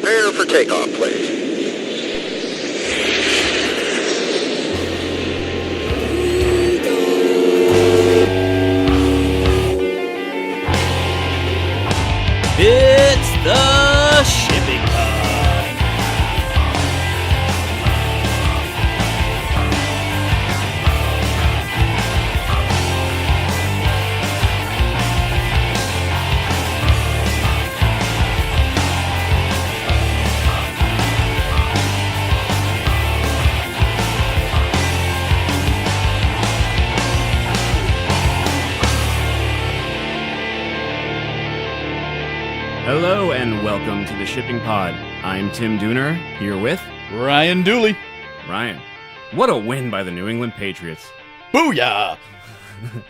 Prepare for takeoff, please. It's the Shipping Pod. Hello and welcome to the Shipping Pod. I'm Tim Dooner, here with Ryan Dooley. Ryan. What a win by the New England Patriots. Booyah!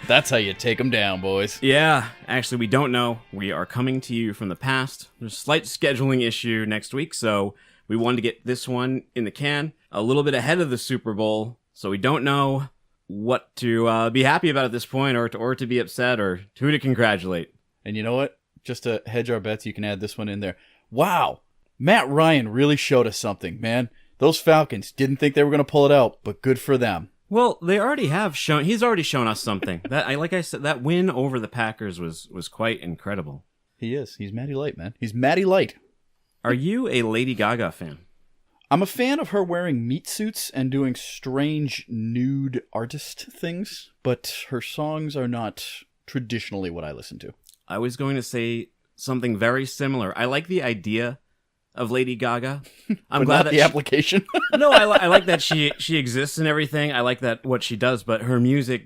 That's how you take them down, boys. Yeah, actually we don't know. We are coming to you from the past. There's a slight scheduling issue next week, so we wanted to get this one in the can a little bit ahead of the Super Bowl, so we don't know what to be happy about at this point or to be upset or who to congratulate. And you know what? Just to hedge our bets, you can add this one in there. Wow, Matt Ryan really showed us something, man. Those Falcons didn't think they were going to pull it out, but good for them. Well, they already have shown. He's already shown us something. Like I said, that win over the Packers was quite incredible. He is. He's Matty Light, man. He's Matty Light. Are you a Lady Gaga fan? I'm a fan of her wearing meat suits and doing strange nude artist things, but her songs are not traditionally what I listen to. I was going to say something very similar. I like the idea of Lady Gaga. I'm glad that the application. No, I like that she exists and everything. I like that what she does, but her music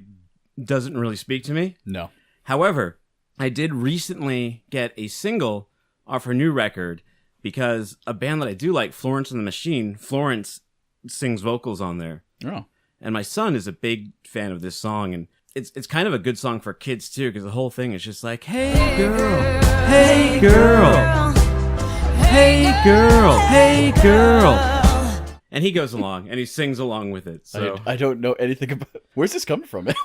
doesn't really speak to me. No. However, I did recently get a single off her new record because a band that I do like, Florence and the Machine, Florence sings vocals on there. Oh. And my son is a big fan of this song, and it's kind of a good song for kids too, because the whole thing is just like, hey girl, hey girl, hey girl, hey girl. And he goes along and he sings along with it. So I don't know anything about. Where's this coming from, man?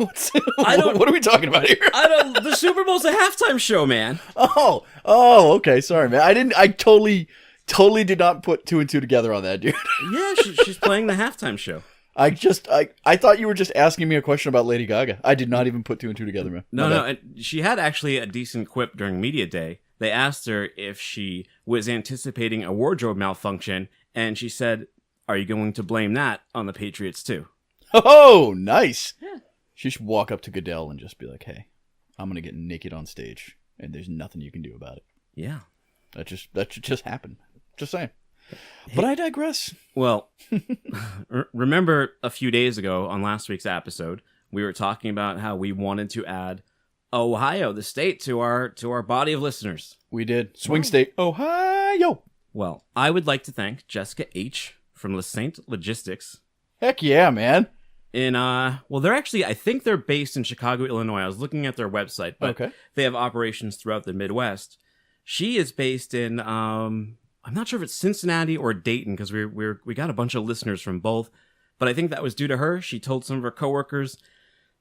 I don't. What are we talking about here? I don't. The Super Bowl's a halftime show, man. Oh, okay. Sorry, man. I totally did not put two and two together on that, dude. Yeah, she's playing the halftime show. I thought you were just asking me a question about Lady Gaga. I did not even put two and two together, man. No. And she had actually a decent quip during Media Day. They asked her if she was anticipating a wardrobe malfunction, and she said, "Are you going to blame that on the Patriots too?" Oh, nice. Yeah. She should walk up to Goodell and just be like, "Hey, I'm gonna get naked on stage, and there's nothing you can do about it." Yeah. That should just happen. Just saying. But I digress. Well, remember a few days ago on last week's episode, we were talking about how we wanted to add Ohio, the state, to our body of listeners. We did. Swing State, Ohio. Well, I would like to thank Jessica H. from LaSaint Logistics. Heck yeah, man. They're actually, I think they're based in Chicago, Illinois. I was looking at their website, but They have operations throughout the Midwest. She is based in, I'm not sure if it's Cincinnati or Dayton, because we got a bunch of listeners from both, but I think that was due to her. She told some of her coworkers,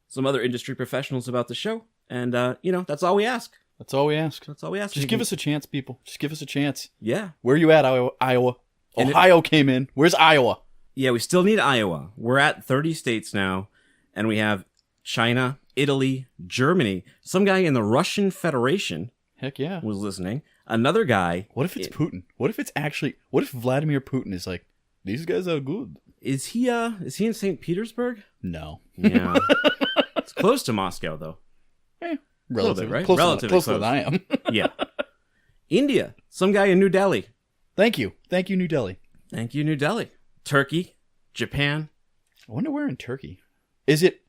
some other industry professionals about the show, and that's all we ask. That's all we ask. That's all we ask. Just give us a chance, people. Just give us a chance. Yeah. Where are you at, Iowa? Ohio came in. Where's Iowa? Yeah, we still need Iowa. We're at 30 states now, and we have China, Italy, Germany. Some guy in the Russian Federation. Heck yeah. Was listening. Another guy. What if it's Putin? What if Vladimir Putin is like, these guys are good? Is he in St. Petersburg? No. Yeah. It's close to Moscow, though. Relative, right? Relatively closer than I am. Yeah. India. Some guy in New Delhi. Thank you, New Delhi. Thank you, New Delhi. Turkey. Japan. I wonder where in Turkey. Is it?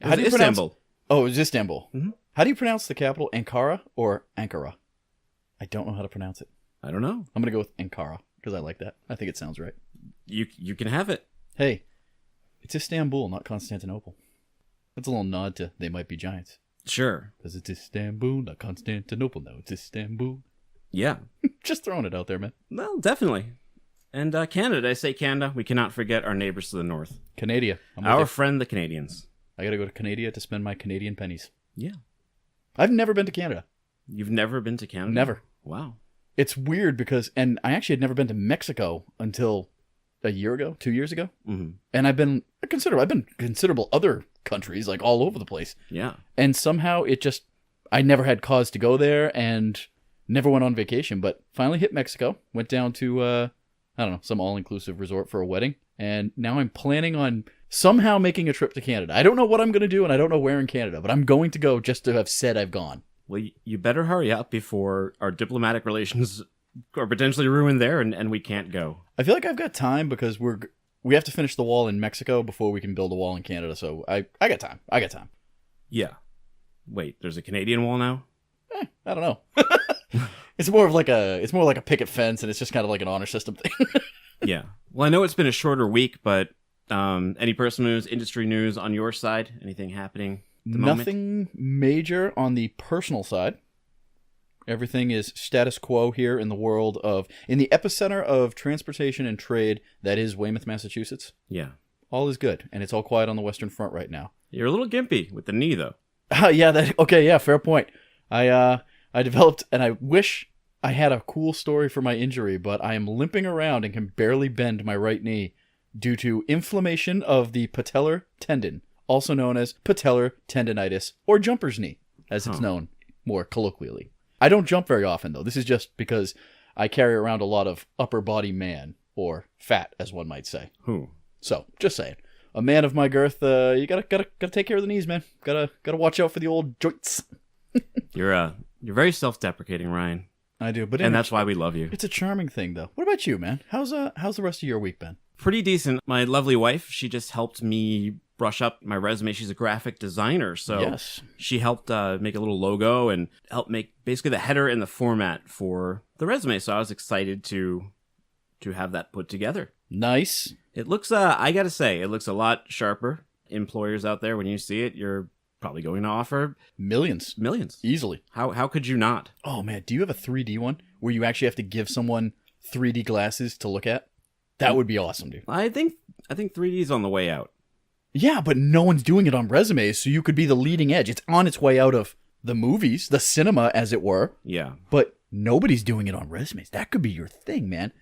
How do you Istanbul. Pronounce? Oh, it's Istanbul. Mm-hmm. How do you pronounce the capital? Ankara or Ankara? I don't know how to pronounce it. I don't know. I'm going to go with Ankara because I like that. I think it sounds right. You can have it. Hey, it's Istanbul, not Constantinople. That's a little nod to They Might Be Giants. Sure. Because it's Istanbul, not Constantinople. No, it's Istanbul. Yeah. Just throwing it out there, man. Well, definitely. And Canada, I say Canada, we cannot forget our neighbors to the north. Canada. Our friend, the Canadians. I got to go to Canada to spend my Canadian pennies. Yeah. I've never been to Canada. You've never been to Canada? Never. Wow. It's weird because, and I actually had never been to Mexico until a year ago, 2 years ago. Mm-hmm. And I've been considerable other countries, like all over the place. Yeah. And somehow I never had cause to go there and never went on vacation, but finally hit Mexico, went down to, I don't know, some all-inclusive resort for a wedding. And now I'm planning on somehow making a trip to Canada. I don't know what I'm going to do and I don't know where in Canada, but I'm going to go just to have said I've gone. Well, you better hurry up before our diplomatic relations are potentially ruined there and we can't go. I feel like I've got time because we have to finish the wall in Mexico before we can build a wall in Canada. So I got time. Yeah. Wait, there's a Canadian wall now? I don't know. It's more like a picket fence, and it's just kind of like an honor system thing. Yeah. Well, I know it's been a shorter week, but any personal news, industry news on your side? Anything happening at the moment? Nothing major on the personal side. Everything is status quo here in the epicenter of transportation and trade, that is Weymouth, Massachusetts. Yeah. All is good, and it's all quiet on the Western Front right now. You're a little gimpy with the knee, though. Yeah, fair point. I developed, and I wish I had a cool story for my injury, but I am limping around and can barely bend my right knee due to inflammation of the patellar tendon, also known as patellar tendonitis, or jumper's knee, as it's known more colloquially. I don't jump very often, though. This is just because I carry around a lot of upper body man, or fat, as one might say. So, just saying. A man of my girth, you gotta take care of the knees, man. Gotta watch out for the old joints. You're very self-deprecating, Ryan. I do, but that's why we love you. It's a charming thing, though. What about you, man? How's the rest of your week been? Pretty decent. My lovely wife, she just helped me brush up my resume. She's a graphic designer, so yes. She helped make a little logo and help make basically the header and the format for the resume. So I was excited to have that put together. Nice. It looks, I gotta say, it looks a lot sharper. Employers out there, when you see it, you're probably going to offer millions easily. How could you not? Oh man, do you have a 3D one where you actually have to give someone 3D glasses to look at? That would be awesome, dude. I think 3D is on the way out. Yeah, but no one's doing it on resumes, so you could be the leading edge. It's on its way out of the movies, the cinema, as it were. Yeah. But nobody's doing it on resumes. That could be your thing, man.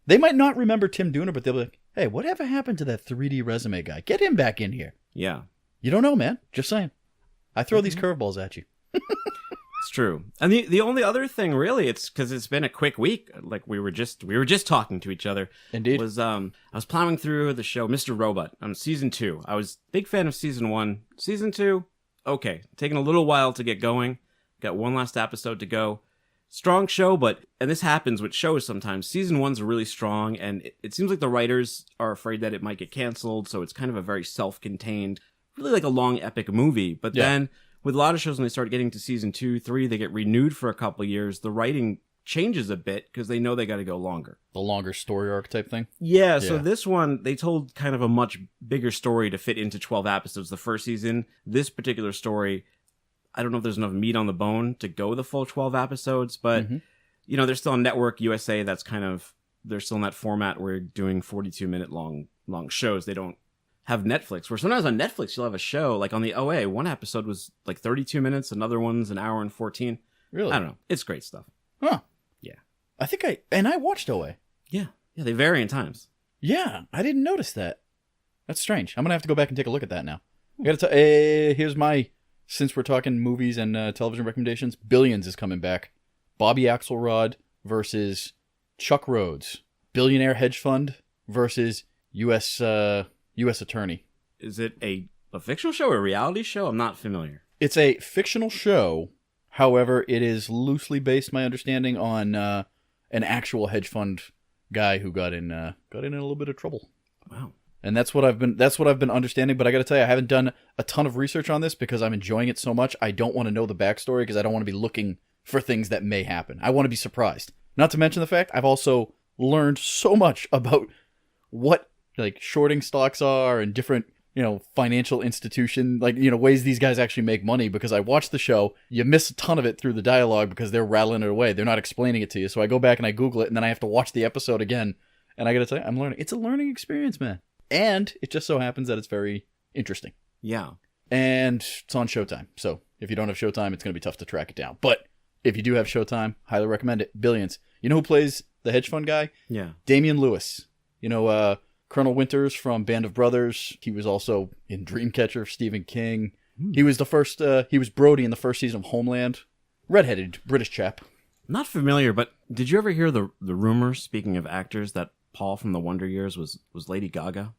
They might not remember Tim Dooner, but they'll be like, hey, whatever happened to that 3D resume guy? Get him back in here. Yeah. You don't know, man. Just saying. I throw these curveballs at you. It's true. And the only other thing, really, it's because it's been a quick week. Like we were just talking to each other. Indeed. Was I was plowing through the show Mr. Robot on season 2. I was a big fan of season 1. Season 2, okay, taking a little while to get going. Got one last episode to go. Strong show, and this happens with shows sometimes. Season 1's really strong, and it seems like the writers are afraid that it might get canceled, so it's kind of a very self-contained, really like a long epic movie. But then with a lot of shows, when they start getting to season 2, 3, they get renewed for a couple of years. The writing changes a bit because they know they got to go longer. The longer story arc type thing? Yeah, so this one, they told kind of a much bigger story to fit into 12 episodes the first season. This particular story, I don't know if there's enough meat on the bone to go the full 12 episodes, but, you know, they're still on Network USA. That's they're still in that format where you're doing 42-minute long shows. They don't have Netflix, where sometimes on Netflix, you'll have a show, like on the OA, one episode was like 32 minutes, another one's an hour and 14. Really? I don't know. It's great stuff. Huh. Yeah. I watched OA. Yeah. Yeah, they vary in times. Yeah, I didn't notice that. That's strange. I'm going to have to go back and take a look at that now. I got to here's my, since we're talking movies and television recommendations, Billions is coming back. Bobby Axelrod versus Chuck Rhodes. Billionaire hedge fund versus U.S. attorney. Is it a fictional show or a reality show? I'm not familiar. It's a fictional show. However, it is loosely based, my understanding, on an actual hedge fund guy who got in a little bit of trouble. Wow. And that's what I've been understanding. But I got to tell you, I haven't done a ton of research on this because I'm enjoying it so much. I don't want to know the backstory because I don't want to be looking for things that may happen. I want to be surprised. Not to mention the fact I've also learned so much about what like shorting stocks are and different, financial institution, ways these guys actually make money, because I watch the show, you miss a ton of it through the dialogue because they're rattling it away. They're not explaining it to you. So I go back and I Google it, and then I have to watch the episode again. And I got to tell you, I'm learning. It's a learning experience, man. And it just so happens that it's very interesting. Yeah. And it's on Showtime. So if you don't have Showtime, it's going to be tough to track it down. But if you do have Showtime, highly recommend it. Billions. You know who plays the hedge fund guy? Yeah. Damian Lewis. You know, Colonel Winters from Band of Brothers. He was also in Dreamcatcher, Stephen King. He was he was Brody in the first season of Homeland. Redheaded British chap. Not familiar, but did you ever hear the rumor, speaking of actors, that Paul from the Wonder Years was Lady Gaga?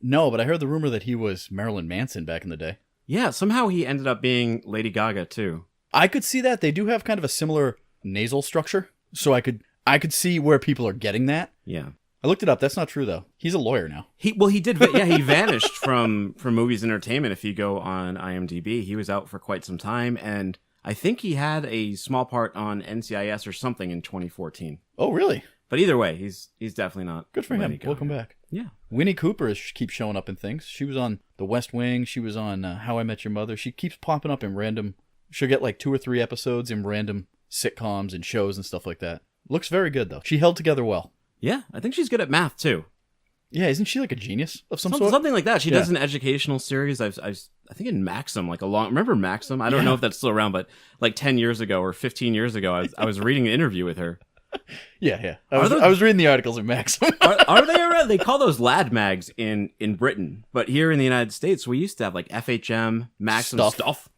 No, but I heard the rumor that he was Marilyn Manson back in the day. Yeah, somehow he ended up being Lady Gaga too. I could see that. They do have kind of a similar nasal structure, so I could see where people are getting that. Yeah. I looked it up. That's not true though. He's a lawyer now. He vanished from movies and entertainment. If you go on IMDb, he was out for quite some time, and I think he had a small part on NCIS or something in 2014. Oh, really? But either way, he's definitely not. Good for him. Welcome back. Yeah. Winnie Cooper keeps showing up in things. She was on The West Wing. She was on How I Met Your Mother. She keeps popping up in random. She'll get like 2 or 3 episodes in random sitcoms and shows and stuff like that. Looks very good though. She held together well. Yeah, I think she's good at math too. Yeah, isn't she like a genius of some sort? Something like that. She does an educational series. I think in Maxim, remember Maxim? I don't know if that's still around, but like 10 years ago or 15 years ago, I was reading an interview with her. Yeah. I was reading the articles in Maxim. are they around? They call those lad mags in Britain, but here in the United States, we used to have like FHM, Maxim stuff.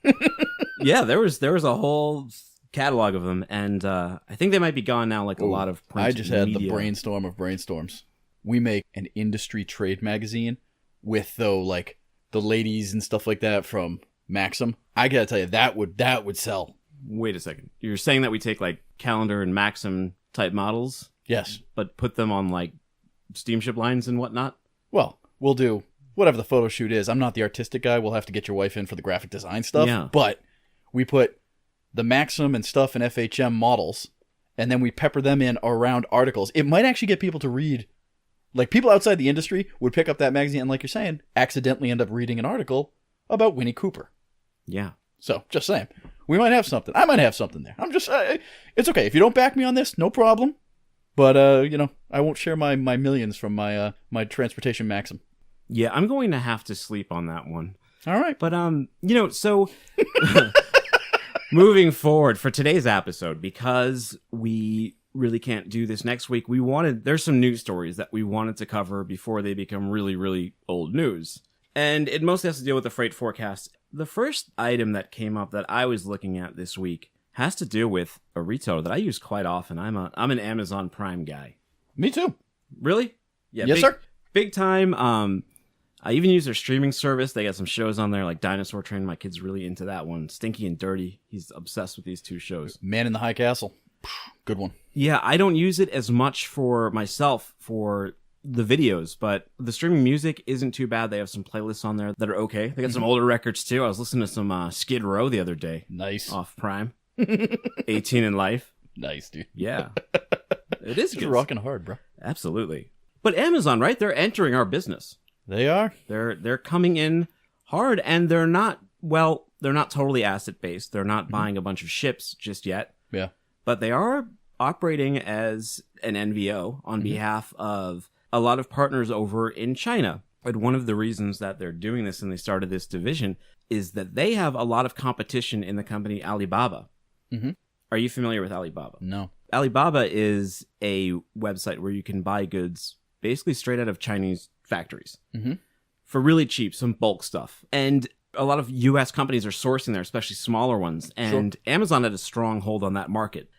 Yeah, there was a whole catalog of them, and I think they might be gone now. Like a lot of print I just had media. the brainstorm of brainstorms. We make an industry trade magazine with the ladies and stuff like that from Maxim. I gotta tell you, that would sell. Wait a second. You're saying that we take like Calendar and Maxim type models? Yes. But put them on like steamship lines and whatnot? Well, we'll do whatever the photo shoot is. I'm not the artistic guy. We'll have to get your wife in for the graphic design stuff. Yeah. But we put the Maxim and stuff and FHM models, and then we pepper them in around articles. It might actually get people to read. Like, people outside the industry would pick up that magazine and, like you're saying, accidentally end up reading an article about Winnie Cooper. Yeah. So, just saying. We might have something. I might have something there. I'm just... it's okay. If you don't back me on this, no problem. But, I won't share my millions from my transportation Maxim. Yeah, I'm going to have to sleep on that one. All right. But, so... moving forward for today's episode, because we really can't do this next week, there's some news stories that we wanted to cover before they become really, really old news. And it mostly has to deal with the freight forecast. The first item that came up that I was looking at this week has to do with a retailer that I use quite often. I'm an Amazon Prime guy. Me too. Really? Yeah. Yes, sir. Big time. I even use their streaming service. They got some shows on there like Dinosaur Train. My kid's really into that one. Stinky and Dirty. He's obsessed with these 2 shows. Man in the High Castle. Good one. Yeah, I don't use it as much for myself for the videos, but the streaming music isn't too bad. They have some playlists on there that are okay. They got some older records too. I was listening to some Skid Row the other day. Nice. Off Prime. 18 in Life. Nice, dude. Yeah. It is good. It's rocking hard, bro. Absolutely. But Amazon, right? They're entering our business. They are. They're coming in hard, and they're not totally asset based. They're not buying a bunch of ships just yet. Yeah. But they are operating as an NVO on behalf of a lot of partners over in China. And one of the reasons that they're doing this and they started this division is that they have a lot of competition in the company Alibaba. Mm-hmm. Are you familiar with Alibaba? No. Alibaba is a website where you can buy goods basically straight out of Chinese factories for really cheap, some bulk stuff. And a lot of U.S. companies are sourcing there, especially smaller ones. And Amazon had a strong hold on that market.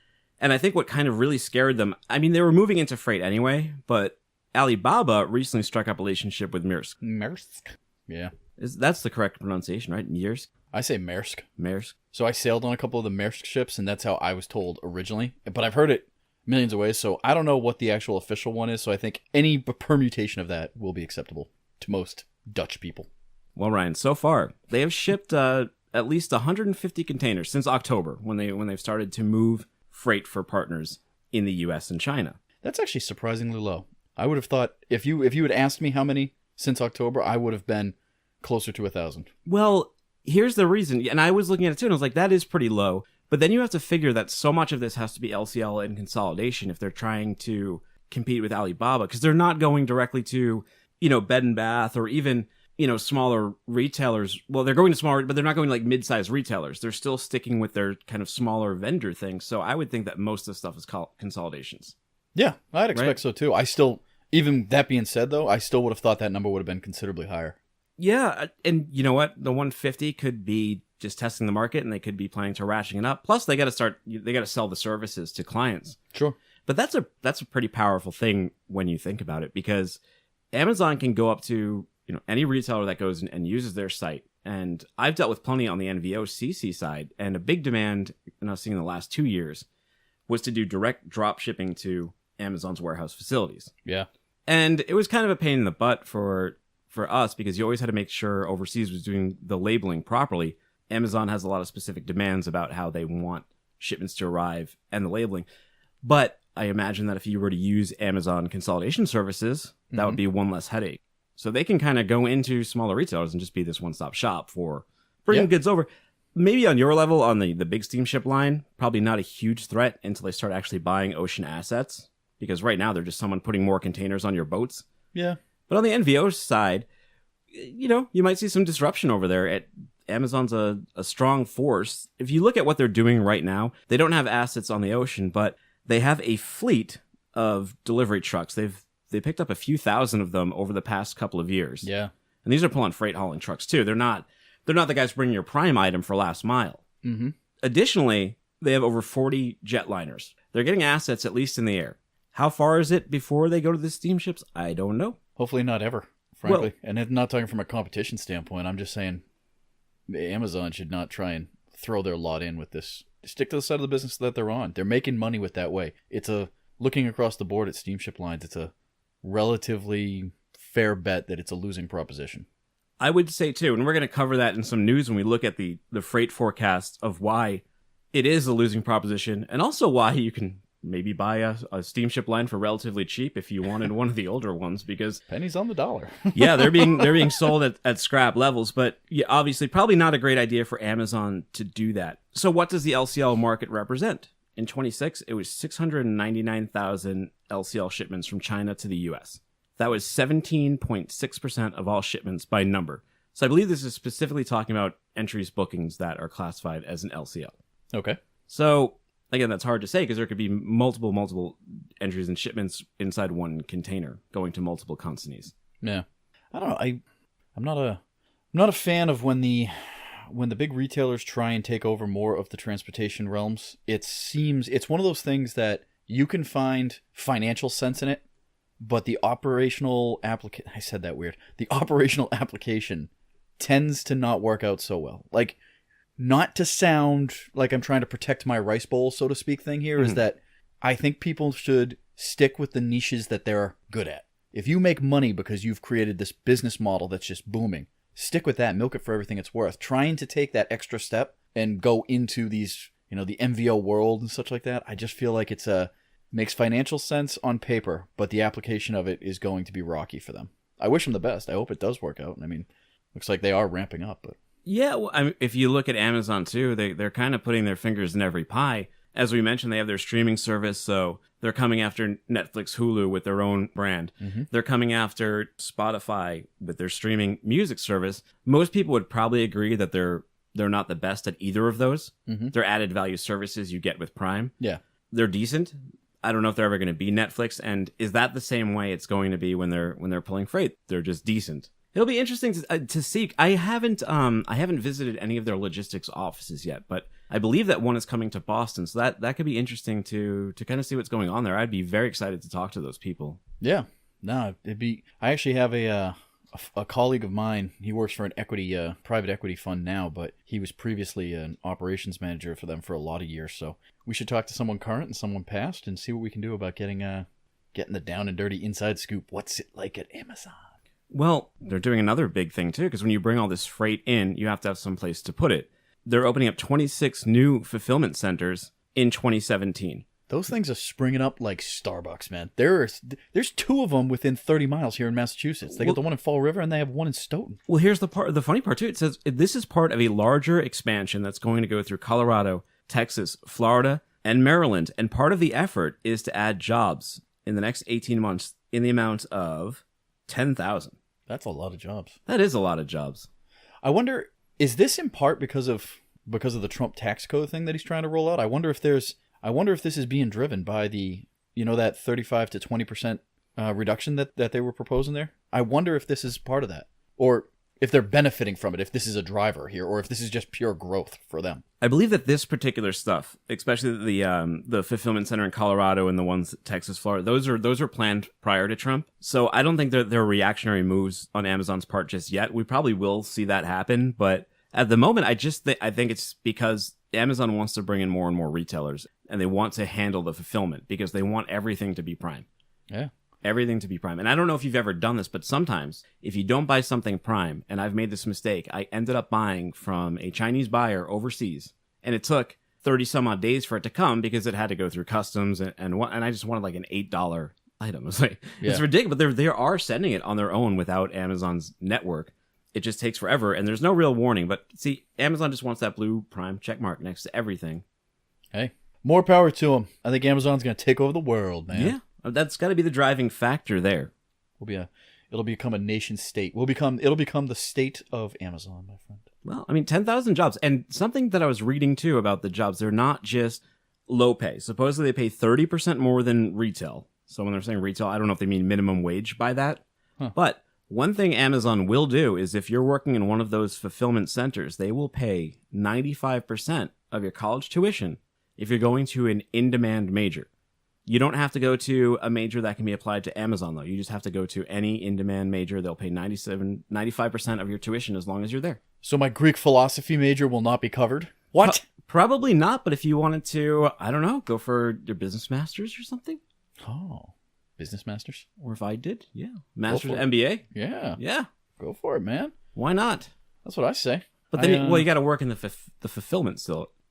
And I think what kind of really scared them, I mean, they were moving into freight anyway, but Alibaba recently struck up a relationship with Maersk. Maersk? Yeah. That's the correct pronunciation, right? Maersk? I say Maersk. Maersk. So I sailed on a couple of the Maersk ships, and that's how I was told originally. But I've heard it millions of ways, so I don't know what the actual official one is, so I think any permutation of that will be acceptable to most Dutch people. Well, Ryan, so far, they have shipped at least 150 containers since October, when they've started to move freight for partners in the U.S. and China. That's actually surprisingly low. I would have thought, if you had asked me how many since October, I would have been closer to 1,000. Well, here's the reason, and I was looking at it too, and I was like, that is pretty low. But then you have to figure that so much of this has to be LCL and consolidation if they're trying to compete with Alibaba, because they're not going directly to, Bed and Bath or even smaller retailers, well, they're going to smaller, but they're not going to like mid-sized retailers. They're still sticking with their kind of smaller vendor thing. So I would think that most of the stuff is consolidations. Yeah, I'd expect so too. Even that being said, though, I still would have thought that number would have been considerably higher. Yeah, and you know what? The 150 could be just testing the market, and they could be planning to ratcheting it up. Plus, they got to sell the services to clients. Sure. But that's a pretty powerful thing when you think about it, because Amazon can go up to any retailer that goes and uses their site. And I've dealt with plenty on the NVO CC side, and a big demand, and I was seeing in the last 2 years, was to do direct drop shipping to Amazon's warehouse facilities. Yeah. And it was kind of a pain in the butt for us, because you always had to make sure overseas was doing the labeling properly. Amazon has a lot of specific demands about how they want shipments to arrive and the labeling. But I imagine that if you were to use Amazon consolidation services, that would be one less headache. So they can kind of go into smaller retailers and just be this one-stop shop for bringing goods over. Maybe on your level, on the big steamship line, probably not a huge threat until they start actually buying ocean assets. Because right now, they're just someone putting more containers on your boats. Yeah. But on the NVO side, you might see some disruption over there. Amazon's a strong force. If you look at what they're doing right now, they don't have assets on the ocean, but they have a fleet of delivery trucks. They picked up a few thousand of them over the past couple of years. Yeah. And these are pulling freight hauling trucks too. They're not the guys bringing your prime item for last mile. Mm-hmm. Additionally, they have over 40 jetliners. They're getting assets at least in the air. How far is it before they go to the steamships? I don't know. Hopefully not ever, frankly. And I'm not talking from a competition standpoint. I'm just saying Amazon should not try and throw their lot in with this. Stick to the side of the business that they're on. They're making money with that way. Looking across the board at steamship lines, it's a relatively fair bet that it's a losing proposition. I would say too, and we're going to cover that in some news when we look at the freight forecast of why it is a losing proposition, and also why you can maybe buy a steamship line for relatively cheap if you wanted one of the older ones, because pennies on the dollar. Yeah, they're being sold at scrap levels, but yeah, obviously probably not a great idea for Amazon to do that. So what does the LCL market represent? In 26, it was 699,000 LCL shipments from China to the US. That was 17.6% of all shipments by number. So I believe this is specifically talking about entries bookings that are classified as an LCL. Okay. So again, that's hard to say because there could be multiple entries and shipments inside one container going to multiple consignees. Yeah. I don't know. I'm not a fan of when the big retailers try and take over more of the transportation realms. It's one of those things that you can find financial sense in it, but the operational application tends to not work out so well. Like, not to sound like I'm trying to protect my rice bowl, so to speak, thing here, is that I think people should stick with the niches that they're good at. If you make money because you've created this business model that's just booming, stick with that, milk it for everything it's worth. Trying to take that extra step and go into these, the MVO world and such like that, I just feel like makes financial sense on paper, but the application of it is going to be rocky for them. I wish them the best. I hope it does work out. I mean, looks like they are ramping up, but... Yeah, well, if you look at Amazon too, they're kind of putting their fingers in every pie. As we mentioned, they have their streaming service, so they're coming after Netflix, Hulu with their own brand. Mm-hmm. They're coming after Spotify with their streaming music service. Most people would probably agree that they're not the best at either of those. Mm-hmm. They're added value services you get with Prime. Yeah. They're decent. I don't know if they're ever going to be Netflix, and is that the same way it's going to be when they're pulling freight? They're just decent. It'll be interesting to see. I haven't visited any of their logistics offices yet, but I believe that one is coming to Boston, so that could be interesting to kind of see what's going on there. I'd be very excited to talk to those people. Yeah, no, it'd be. I actually have a colleague of mine. He works for an private equity fund now, but he was previously an operations manager for them for a lot of years. So we should talk to someone current and someone past and see what we can do about getting the down and dirty inside scoop. What's it like at Amazon? Well, they're doing another big thing, too, because when you bring all this freight in, you have to have some place to put it. They're opening up 26 new fulfillment centers in 2017. Those things are springing up like Starbucks, man. There's 2 of them within 30 miles here in Massachusetts. They got the one in Fall River, and they have one in Stoughton. Well, here's the funny part, too. It says this is part of a larger expansion that's going to go through Colorado, Texas, Florida, and Maryland. And part of the effort is to add jobs in the next 18 months in the amount of 10,000. That's a lot of jobs. That is a lot of jobs. I wonder, is this in part because of the Trump tax code thing that he's trying to roll out? I wonder if this is being driven by the, that 35 to 20% reduction that they were proposing there. I wonder if this is part of that, or if they're benefiting from it, if this is a driver here, or if this is just pure growth for them. I believe that this particular stuff, especially the fulfillment center in Colorado and the ones in Texas, Florida, those were planned prior to Trump. So I don't think they're reactionary moves on Amazon's part just yet. We probably will see that happen, but at the moment, I think it's because Amazon wants to bring in more and more retailers, and they want to handle the fulfillment because they want everything to be Prime. Yeah. Everything to be Prime. And I don't know if you've ever done this, but sometimes if you don't buy something Prime, and I've made this mistake, I ended up buying from a Chinese buyer overseas, and it took 30 some odd days for it to come because it had to go through customs, and I just wanted like an $8 item. It's like, It's ridiculous, but they are sending it on their own without Amazon's network. It just takes forever, and there's no real warning. But see, Amazon just wants that blue Prime check mark next to everything. Hey, more power to them. I think Amazon's going to take over the world, man. Yeah. That's got to be the driving factor there. It'll become a nation state. It'll become the state of Amazon, my friend. Well, I mean, 10,000 jobs. And something that I was reading, too, about the jobs, they're not just low pay. Supposedly they pay 30% more than retail. So when they're saying retail, I don't know if they mean minimum wage by that. Huh. But one thing Amazon will do is if you're working in one of those fulfillment centers, they will pay 95% of your college tuition if you're going to an in-demand major. You don't have to go to a major that can be applied to Amazon, though. You just have to go to any in-demand major. They'll pay 95% of your tuition as long as you're there. So my Greek philosophy major will not be covered? What? Probably not, but if you wanted to, I don't know, go for your business masters or something. Oh, business masters? Or if I did, yeah. Master's MBA? Yeah. Yeah. Go for it, man. Why not? That's what I say. But then, you got to work in the fulfillment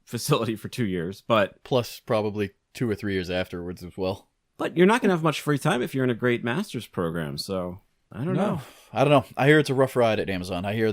facility for 2 years, but... Plus probably 2 or 3 years afterwards as well. But you're not going to have much free time if you're in a great master's program, so I don't know. I don't know. I hear it's a rough ride at Amazon. I hear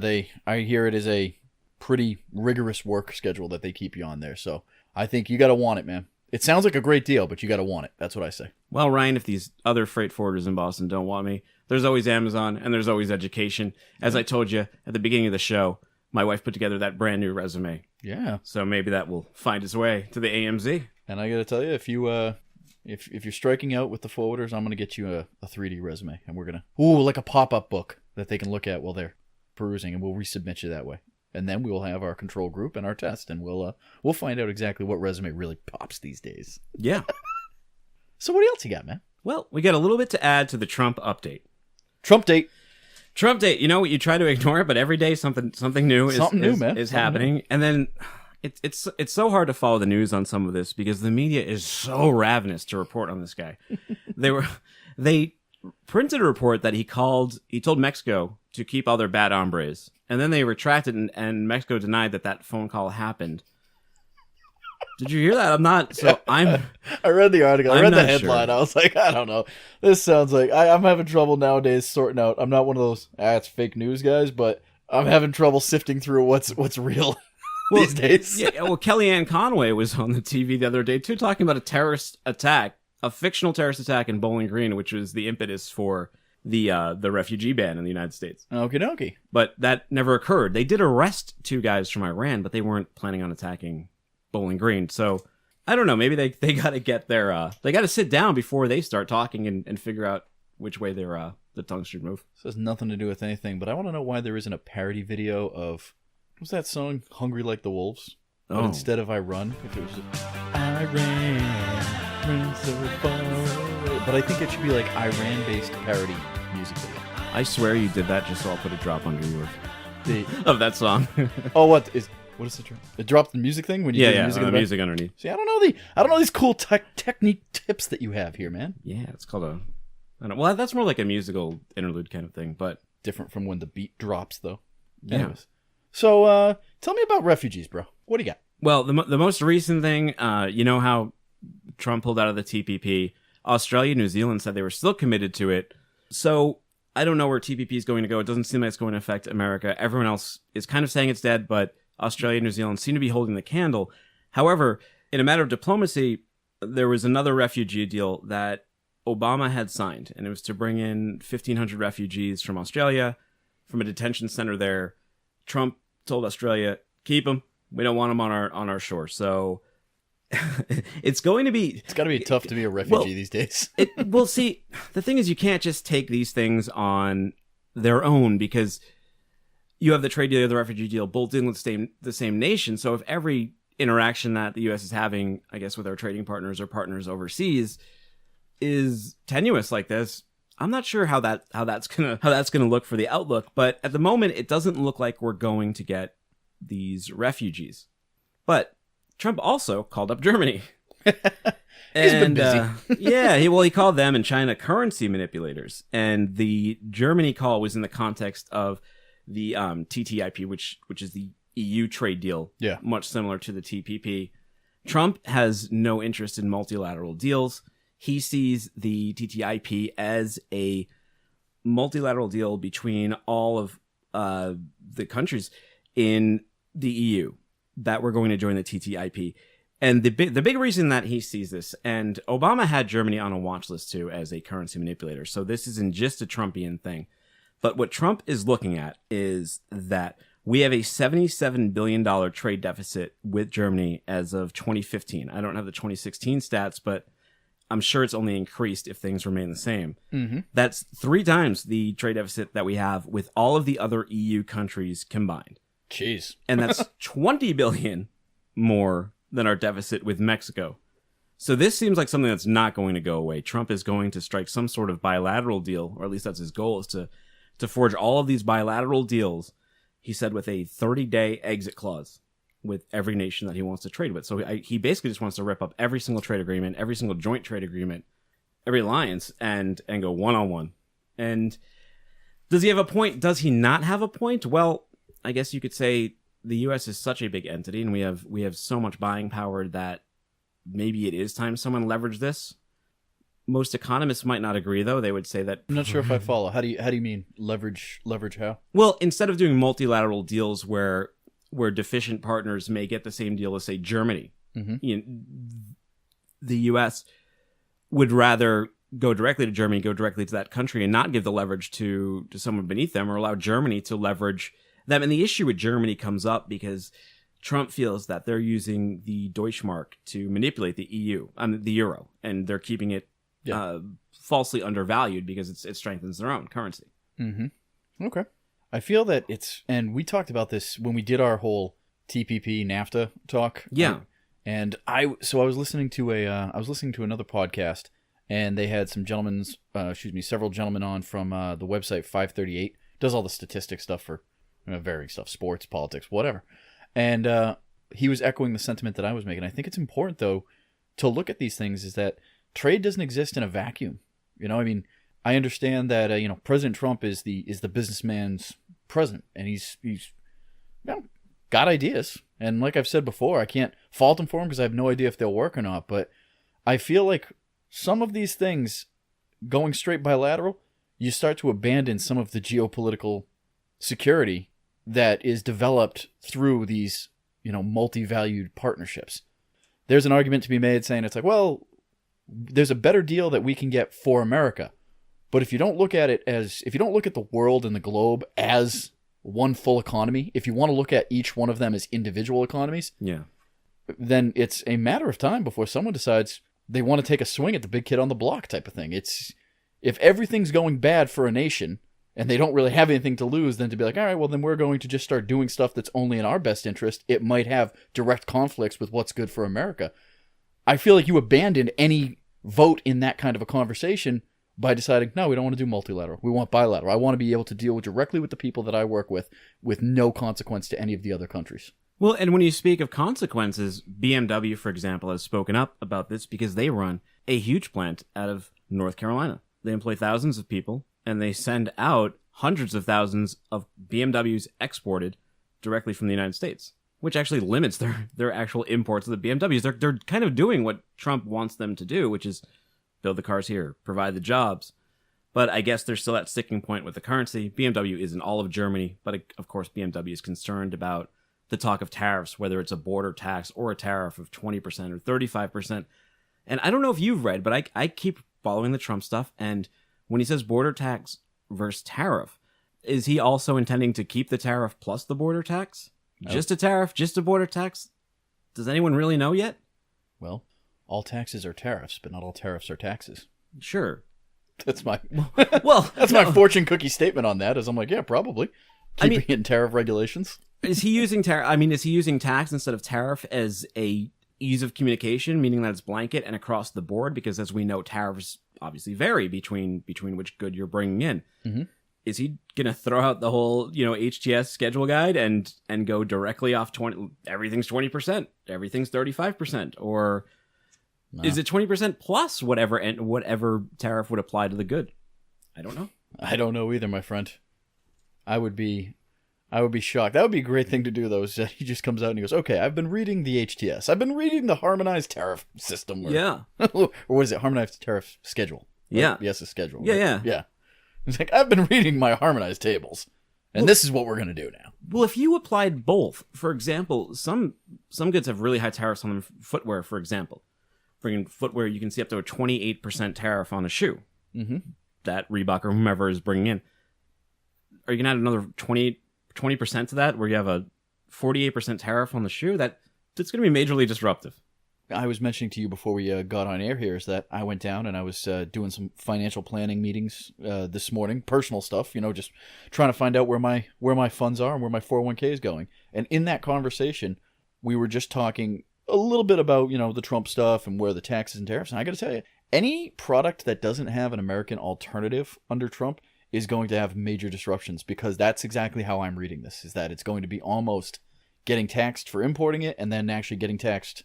it is a pretty rigorous work schedule that they keep you on there, so I think you got to want it, man. It sounds like a great deal, but you got to want it. That's what I say. Well, Ryan, if these other freight forwarders in Boston don't want me, there's always Amazon and there's always education. As I told you at the beginning of the show, my wife put together that brand new resume. Yeah. So maybe that will find its way to the AMZ. And I got to tell you, if you're striking out with the forwarders, I'm going to get you a 3D resume, and we're going to like a pop-up book that they can look at while they're perusing, and we'll resubmit you that way. And then we'll have our control group and our test, and we'll find out exactly what resume really pops these days. Yeah. So what else you got, man? Well, we got a little bit to add to the Trump update. Trump date. You know, you try to ignore it, but every day something new is happening. And then it's so hard to follow the news on some of this because the media is so ravenous to report on this guy. They printed a report that he told Mexico to keep all their bad hombres, and then they retracted and Mexico denied that phone call happened. Did you hear that? I read the article. I read the headline. Sure. I was like, I don't know. This sounds like I'm having trouble nowadays sorting out. I'm not one of those it's fake news guys, but I'm having trouble sifting through what's real these days. Yeah, well, Kellyanne Conway was on the TV the other day too, talking about a fictional terrorist attack in Bowling Green, which was the impetus for the refugee ban in the United States. Okie dokie. But that never occurred. They did arrest 2 guys from Iran, but they weren't planning on attacking Bowling Green. So I don't know. Maybe they got to get they got to sit down before they start talking and figure out which way the tongue should move. This has nothing to do with anything, but I want to know why there isn't a parody video of what's that song, "Hungry Like the Wolves"? But instead of "I Run," if it was "I ran so far away," but I think it should be like Iran-based parody music video. I swear you did that just so I'll put a drop under yours of that song. What is the drop? It dropped the music thing when you do the music. The music underneath. See, I don't know these cool technique tips that you have here, man. Yeah, it's called well, that's more like a musical interlude kind of thing, but different from when the beat drops, though. Yeah. Anyways. So, tell me about refugees, bro. What do you got? Well, the most recent thing, you know how Trump pulled out of the TPP. Australia, New Zealand said they were still committed to it. So I don't know where TPP is going to go. It doesn't seem like it's going to affect America. Everyone else is kind of saying it's dead, but Australia and New Zealand seem to be holding the candle. However, in a matter of diplomacy, there was another refugee deal that Obama had signed, and it was to bring in 1,500 refugees from Australia, from a detention center there. Trump told Australia, keep them. We don't want them on our shore. So it's got to be tough to be a refugee these days. See, the thing is, you can't just take these things on their own, because you have the trade deal, the refugee deal, both in with the same nation. So if every interaction that the U.S. is having, I guess, with our trading partners or partners overseas is tenuous like this, I'm not sure how that's gonna look for the outlook. But at the moment, it doesn't look like we're going to get these refugees. But Trump also called up Germany. He's been busy. He called them and China currency manipulators. And the Germany call was in the context of the TTIP, which is the EU trade deal, much similar to the TPP. Trump has no interest in multilateral deals. He sees the TTIP as a multilateral deal between all of the countries in the EU that were going to join the TTIP. And the big reason that he sees this, and Obama had Germany on a watch list too as a currency manipulator, so this isn't just a Trumpian thing. But what Trump is looking at is that we have a $77 billion trade deficit with Germany as of 2015. I don't have the 2016 stats, but I'm sure it's only increased if things remain the same. Mm-hmm. That's 3 times the trade deficit that we have with all of the other EU countries combined. Jeez. And that's 20 billion more than our deficit with Mexico. So this seems like something that's not going to go away. Trump is going to strike some sort of bilateral deal, or at least that's his goal, is to forge all of these bilateral deals, he said, with a 30-day exit clause with every nation that he wants to trade with. So he basically just wants to rip up every single trade agreement, every single joint trade agreement, every alliance, and go one-on-one. And does he have a point? Does he not have a point? Well, I guess you could say the U.S. is such a big entity, and we have so much buying power that maybe it is time someone leveraged this. Most economists might not agree, though. They would say that... I'm not sure if I follow. How do you mean leverage how? Well, instead of doing multilateral deals where deficient partners may get the same deal as, say, Germany, the U.S. would rather go directly to Germany, go directly to that country, and not give the leverage to someone beneath them, or allow Germany to leverage them. And the issue with Germany comes up because Trump feels that they're using the Deutschmark to manipulate the the euro, and they're keeping it falsely undervalued because it strengthens their own currency. Mm-hmm. Okay. I feel that and we talked about this when we did our whole TPP NAFTA talk. Yeah. And I was listening to another podcast, and they had several gentlemen on from the website 538. Does all the statistic stuff for varying stuff, sports, politics, whatever. And he was echoing the sentiment that I was making. I think it's important, though, to look at these things is that trade doesn't exist in a vacuum. I understand that President Trump is the businessman's president, and he's got ideas. And like I've said before, I can't fault him for them because I have no idea if they'll work or not. But I feel like some of these things going straight bilateral, you start to abandon some of the geopolitical security that is developed through these multi-valued partnerships. There's an argument to be made saying it's like, well, there's a better deal that we can get for America. But if you don't look at the world and the globe as one full economy, if you want to look at each one of them as individual economies, then it's a matter of time before someone decides they want to take a swing at the big kid on the block type of thing. It's if everything's going bad for a nation and they don't really have anything to lose, then to be like, all right, well, then we're going to just start doing stuff that's only in our best interest. It might have direct conflicts with what's good for America. I feel like you abandon any vote in that kind of a conversation by deciding, no, we don't want to do multilateral. We want bilateral. I want to be able to deal directly with the people that I work with no consequence to any of the other countries. Well, and when you speak of consequences, BMW, for example, has spoken up about this because they run a huge plant out of North Carolina. They employ thousands of people, and they send out hundreds of thousands of BMWs exported directly from the United States, which actually limits their actual imports of the BMWs. They're kind of doing what Trump wants them to do, which is build the cars here, provide the jobs. But I guess there's still that sticking point with the currency. BMW is in all of Germany, but of course BMW is concerned about the talk of tariffs, whether it's a border tax or a tariff of 20% or 35%. And I don't know if you've read, but I keep following the Trump stuff. And when he says border tax versus tariff, is he also intending to keep the tariff plus the border tax? No. Just a tariff, just a border tax? Does anyone really know yet? Well, all taxes are tariffs, but not all tariffs are taxes. Sure. That's my that's my fortune cookie statement on that. Is I'm like, yeah, probably keeping it in tariff regulations. Is he using is he using tax instead of tariff as a ease of communication, meaning that it's blanket and across the board? Because as we know, tariffs obviously vary between which good you're bringing in. Mm-hmm. Is he gonna throw out the whole HTS schedule guide and go directly off 20? Everything's 20%, everything's 35%, or no. Is it 20% plus whatever tariff would apply to the good? I don't know. I don't know either, my friend. I would be shocked. That would be a great thing to do, though. Is that he just comes out and he goes, "Okay, I've been reading the HTS. I've been reading the harmonized tariff system." Yeah. Or what is it? Harmonized tariff schedule. Right? Yeah. Yes, a schedule. Yeah, right? Yeah. It's like, I've been reading my harmonized tables, and this is what we're going to do now. Well, if you applied both, for example, some goods have really high tariffs on them. Footwear, for example. Bringing footwear, you can see up to a 28% tariff on a shoe. Mm-hmm. That Reebok or whomever is bringing in. Are you going to add another 20% to that, where you have a 48% tariff on the shoe? That's going to be majorly disruptive. I was mentioning to you before we got on air here is that I went down and I was doing some financial planning meetings this morning, personal stuff, just trying to find out where my funds are and where my 401k is going. And in that conversation, we were just talking a little bit about, the Trump stuff and where the taxes and tariffs. And I got to tell you, any product that doesn't have an American alternative under Trump is going to have major disruptions, because that's exactly how I'm reading this, is that it's going to be almost getting taxed for importing it and then actually getting taxed.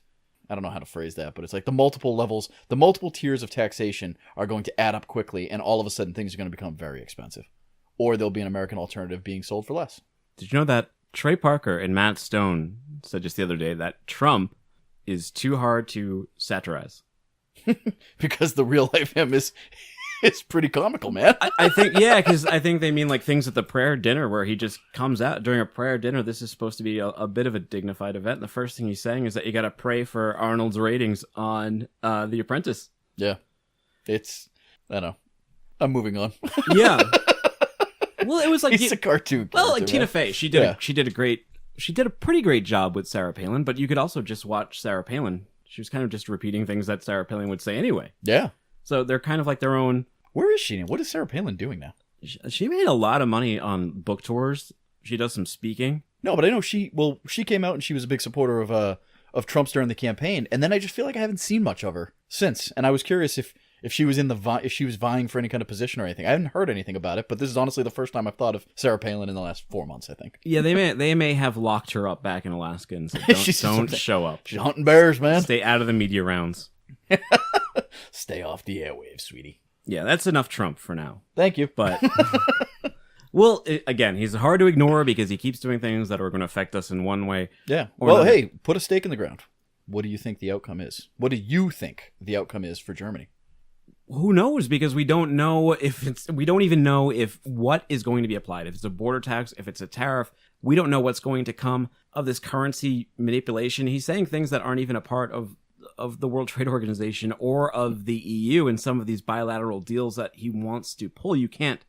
I don't know how to phrase that, but it's like the multiple levels, the multiple tiers of taxation are going to add up quickly, and all of a sudden things are going to become very expensive. Or there'll be an American alternative being sold for less. Did you know that Trey Parker and Matt Stone said just the other day that Trump is too hard to satirize? Because the real life him is pretty comical, man. I think, yeah, because I think they mean like things at the prayer dinner where he just comes out during a prayer dinner. This is supposed to be a bit of a dignified event. And the first thing he's saying is that you got to pray for Arnold's ratings on The Apprentice. Yeah. I don't know. I'm moving on. Yeah. Well, it was like... He's a cartoon character. Well, like Tina Fey. She did a pretty great job with Sarah Palin, but you could also just watch Sarah Palin. She was kind of just repeating things that Sarah Palin would say anyway. Yeah. So they're kind of like their own... Where is she now? What is Sarah Palin doing now? She made a lot of money on book tours. She does some speaking. No, but I know she came out and she was a big supporter of Trump's during the campaign, and then I just feel like I haven't seen much of her since. And I was curious if she was if she was vying for any kind of position or anything. I haven't heard anything about it, but this is honestly the first time I've thought of Sarah Palin in the last 4 months, I think. Yeah, they may have locked her up back in Alaska and said, don't show up. She's hunting bears, man. Stay out of the media rounds. Stay off the airwaves, sweetie. Yeah, that's enough Trump for now. Thank you. But, well, again, he's hard to ignore because he keeps doing things that are going to affect us in one way. Yeah. Well, another. Hey, put a stake in the ground. What do you think the outcome is? What do you think the outcome is for Germany? Who knows? Because we don't know we don't even know if what is going to be applied. If it's a border tax, if it's a tariff, we don't know what's going to come of this currency manipulation. He's saying things that aren't even a part of the World Trade Organization or of the EU and some of these bilateral deals that he wants to pull. You can't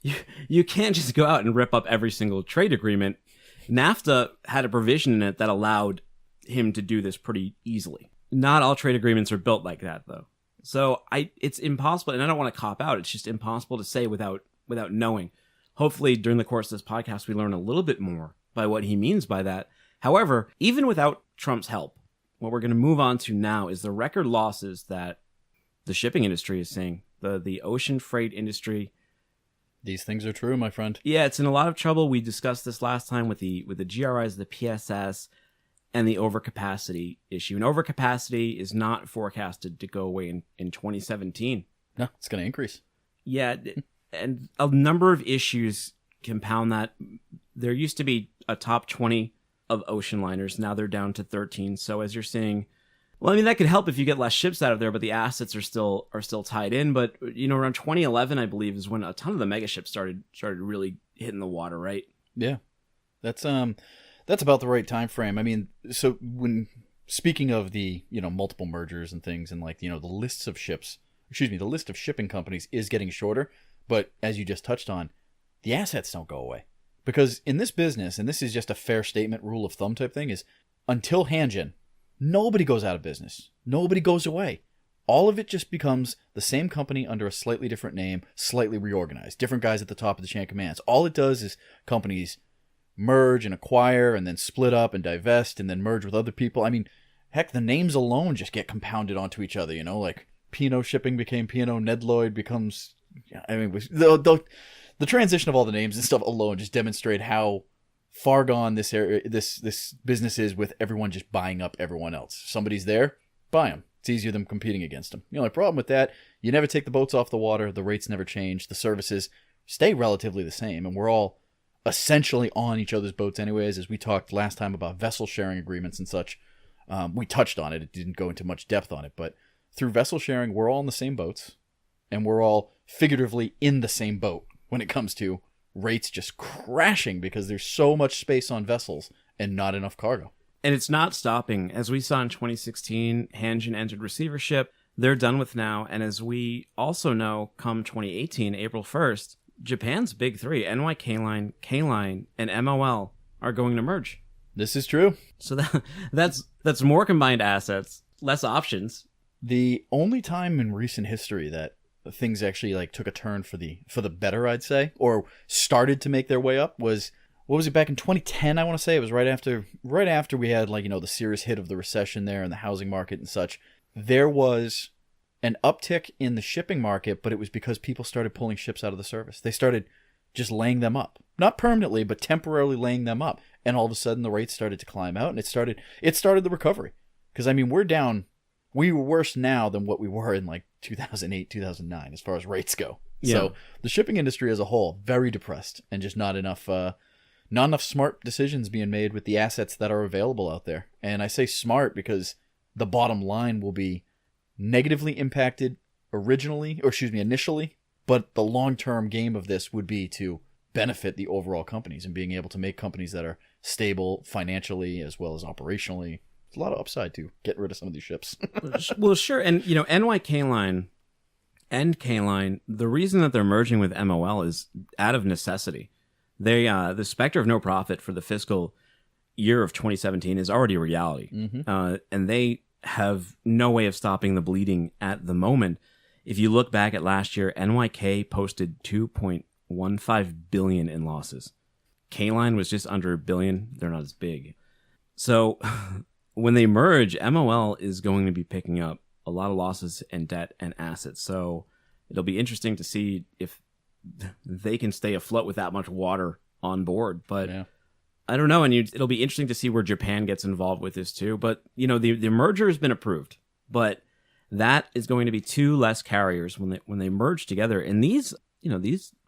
just go out and rip up every single trade agreement. NAFTA had a provision in it that allowed him to do this pretty easily. Not all trade agreements are built like that, though. So it's impossible, and I don't want to cop out. It's just impossible to say without knowing. Hopefully, during the course of this podcast, we learn a little bit more by what he means by that. However, even without Trump's help, what we're going to move on to now is the record losses that the shipping industry is seeing. The ocean freight industry. These things are true, my friend. Yeah, it's in a lot of trouble. We discussed this last time with the GRIs, the PSS, and the overcapacity issue. And overcapacity is not forecasted to go away in 2017. No, it's going to increase. Yeah, and a number of issues compound that. There used to be a top 20 of ocean liners. Now they're down to 13. So as you're seeing, well, I mean, that could help if you get less ships out of there, but the assets are still tied in. But, around 2011, I believe, is when a ton of the mega ships started really hitting the water, right? Yeah. That's about the right time frame. I mean, so when speaking of the, multiple mergers and things and like, the lists of ships the list of shipping companies is getting shorter. But as you just touched on, the assets don't go away. Because in this business, and this is just a fair statement, rule of thumb type thing, is until Hanjin, nobody goes out of business. Nobody goes away. All of it just becomes the same company under a slightly different name, slightly reorganized. Different guys at the top of the chain of commands. All it does is companies merge and acquire and then split up and divest and then merge with other people. I mean, heck, the names alone just get compounded onto each other, like P&O Shipping became P&O Ned Lloyd becomes... I mean, the transition of all the names and stuff alone just demonstrate how far gone this business is with everyone just buying up everyone else. Somebody's there, buy them. It's easier than competing against them. The only problem with that, you never take the boats off the water, the rates never change, the services stay relatively the same, and we're all essentially on each other's boats anyways. As we talked last time about vessel sharing agreements and such, we touched on it. It didn't go into much depth on it, but through vessel sharing, we're all in the same boats, and we're all figuratively in the same boat when it comes to rates just crashing because there's so much space on vessels and not enough cargo. And it's not stopping. As we saw in 2016, Hanjin entered receivership. They're done with now. And as we also know, come 2018, April 1st, Japan's big three, NYK Line, K-Line, and MOL, are going to merge. This is true. So that's more combined assets, less options. The only time in recent history that things actually took a turn for the better, I'd say, or started to make their way up was, what was it, back in 2010, I want to say. It was right after we had the serious hit of the recession there and the housing market and such. There was an uptick in the shipping market, but it was because people started pulling ships out of the service. They started just laying them up. Not permanently, but temporarily laying them up. And all of a sudden the rates started to climb out and it started the recovery. Because we were worse now than what we were in 2008, 2009 as far as rates go. Yeah. So the shipping industry as a whole, very depressed and just not enough smart decisions being made with the assets that are available out there. And I say smart because the bottom line will be negatively impacted initially, but the long-term game of this would be to benefit the overall companies and being able to make companies that are stable financially as well as operationally. A lot of upside to getting rid of some of these ships. Well, sure. And, NYK Line and K-Line, the reason that they're merging with MOL is out of necessity. The specter of no profit for the fiscal year of 2017 is already a reality. Mm-hmm. And they have no way of stopping the bleeding at the moment. If you look back at last year, NYK posted $2.15 billion in losses. K-Line was just under $1 billion. They're not as big. So... when they merge, MOL is going to be picking up a lot of losses and debt and assets. So it'll be interesting to see if they can stay afloat with that much water on board. But yeah. I don't know. And it'll be interesting to see where Japan gets involved with this too. But, the merger has been approved. But that is going to be 2 less carriers when they merge together. And these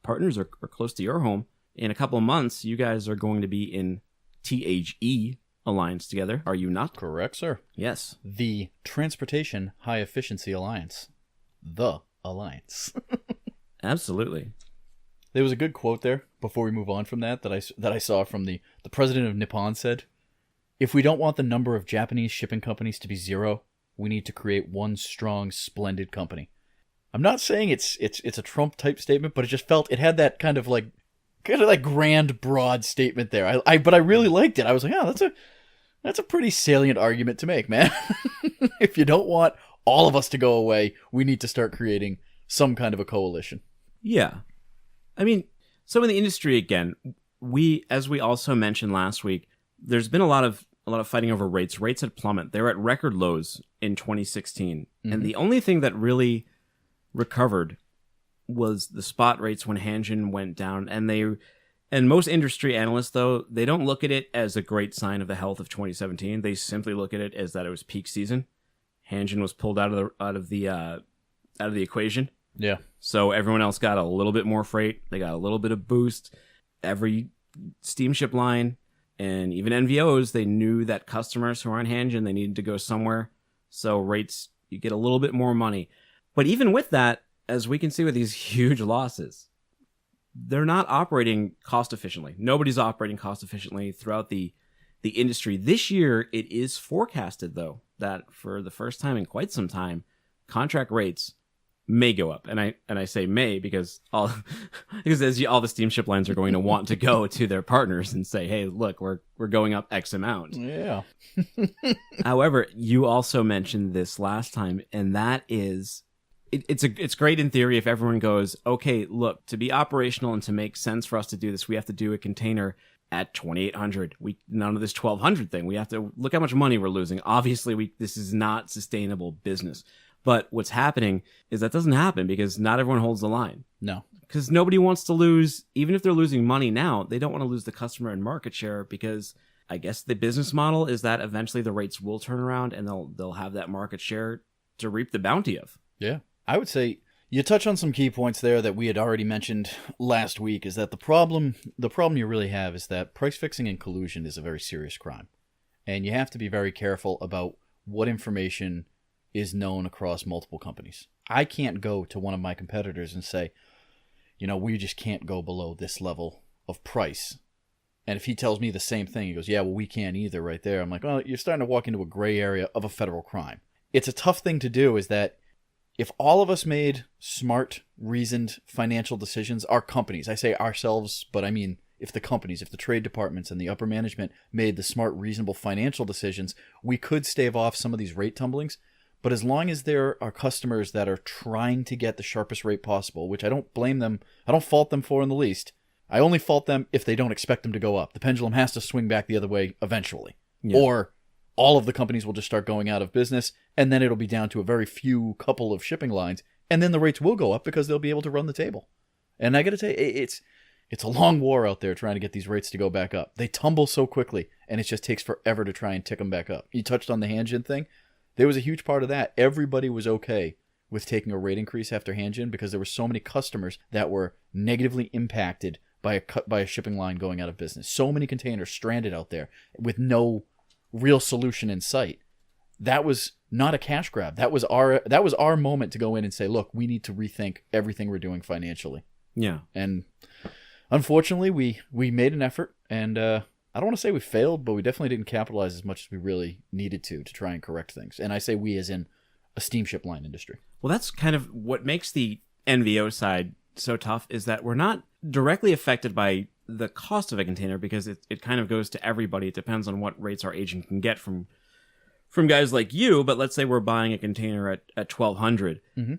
partners are close to your home. In a couple of months, you guys are going to be in THE Alliance together, are you not? Correct, sir. Yes. The Transportation High Efficiency Alliance. The Alliance. Absolutely. There was a good quote there before we move on from that I saw from the president of Nippon said, "If we don't want the number of Japanese shipping companies to be 0, we need to create one strong, splendid company." I'm not saying it's a Trump type statement, but it just felt it had that kind of grand, broad statement there. But I really liked it. I was like, oh, that's a pretty salient argument to make, man. If you don't want all of us to go away, we need to start creating some kind of a coalition. Yeah. I mean, so in the industry, again, as we also mentioned last week, there's been a lot of fighting over rates. Rates had plummeted. They were at record lows in 2016. Mm-hmm. And the only thing that really recovered was the spot rates when Hanjin went down. And most industry analysts, though, they don't look at it as a great sign of the health of 2017. They simply look at it as that it was peak season. Hanjin was pulled out of the equation. Yeah. So everyone else got a little bit more freight. They got a little bit of boost. Every steamship line and even NVOs, they knew that customers who are on Hanjin, they needed to go somewhere. So rates, you get a little bit more money. But even with that, as we can see with these huge losses, they're not operating cost efficiently. Nobody's operating cost efficiently throughout the industry. This year, it is forecasted, though, that for the first time in quite some time, contract rates may go up. And I say may because all the steamship lines are going to want to go to their partners and say, hey, look, we're going up X amount. Yeah. However, you also mentioned this last time, and that is it's great in theory if everyone goes, okay, look, to be operational and to make sense for us to do this, we have to do a container at 2,800. None of this 1,200 thing. We have to look how much money we're losing. Obviously, this is not sustainable business. But what's happening is that doesn't happen because not everyone holds the line. No. Because nobody wants to lose, even if they're losing money now, they don't want to lose the customer and market share because I guess the business model is that eventually the rates will turn around and they'll have that market share to reap the bounty of. Yeah. I would say you touch on some key points there that we had already mentioned last week, is that the problem you really have is that price fixing and collusion is a very serious crime. And you have to be very careful about what information is known across multiple companies. I can't go to one of my competitors and say, we just can't go below this level of price. And if he tells me the same thing, he goes, yeah, well, we can't either right there. I'm like, well, you're starting to walk into a gray area of a federal crime. It's a tough thing to do, is that if all of us made smart, reasoned financial decisions, our companies, I say ourselves, but I mean if the companies, if the trade departments and the upper management made the smart, reasonable financial decisions, we could stave off some of these rate tumblings. But as long as there are customers that are trying to get the sharpest rate possible, which I don't blame them, I don't fault them for in the least. I only fault them if they don't expect them to go up. The pendulum has to swing back the other way eventually. Yeah. Or all of the companies will just start going out of business, and then it'll be down to a very few couple of shipping lines, and then the rates will go up because they'll be able to run the table. And I got to tell you, it's a long war out there trying to get these rates to go back up. They tumble so quickly, and it just takes forever to try and tick them back up. You touched on the Hanjin thing. There was a huge part of that. Everybody was okay with taking a rate increase after Hanjin because there were so many customers that were negatively impacted by a shipping line going out of business. So many containers stranded out there with no real solution in sight. That was not a cash grab. That was our moment to go in and say, look, we need to rethink everything we're doing financially. Yeah. And unfortunately, we made an effort, and I don't want to say we failed, but we definitely didn't capitalize as much as we really needed to try and correct things. And I say we as in a steamship line industry. Well, that's kind of what makes the NVO side so tough, is that we're not directly affected by the cost of a container because it kind of goes to everybody. It depends on what rates our agent can get from guys like you. But let's say we're buying a container at $1,200. Mm-hmm.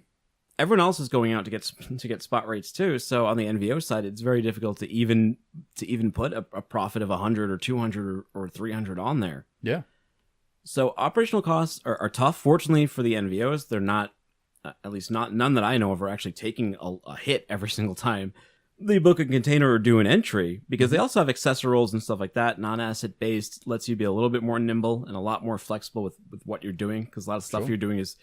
Everyone else is going out to get spot rates too. So on the NVO side, it's very difficult to even put a profit of 100 or 200 or 300 on there. Yeah. So operational costs are tough. Fortunately for the NVOs, they're not, at least none that I know of, are actually taking a hit every single time they book a container or do an entry, because they also have accessories and stuff like that. Non-asset based lets you be a little bit more nimble and a lot more flexible with what you're doing, because a lot of stuff you're doing is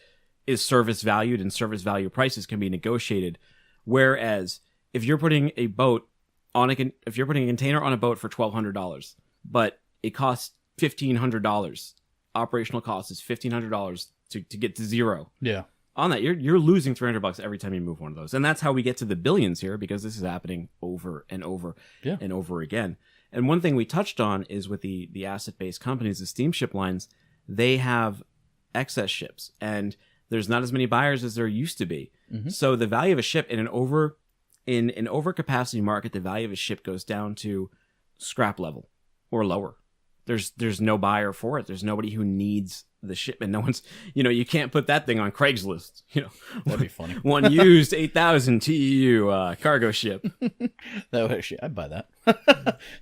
service valued, and service value prices can be negotiated. Whereas if you're putting a container on a boat for $1,200, but it costs $1,500, operational cost is $1,500 to get to zero. Yeah. On that, you're losing $300 every time you move one of those. And that's how we get to the billions here, because this is happening over and over and over again. And one thing we touched on is with the asset-based companies, the steamship lines, they have excess ships, and there's not as many buyers as there used to be. Mm-hmm. So the value of a ship in an overcapacity market, the value of a ship goes down to scrap level or lower. There's no buyer for it. There's nobody who needs the ship, and no one's, you can't put that thing on Craigslist. That'd be funny. One used 8,000 TEU cargo ship. That would actually, I'd buy that.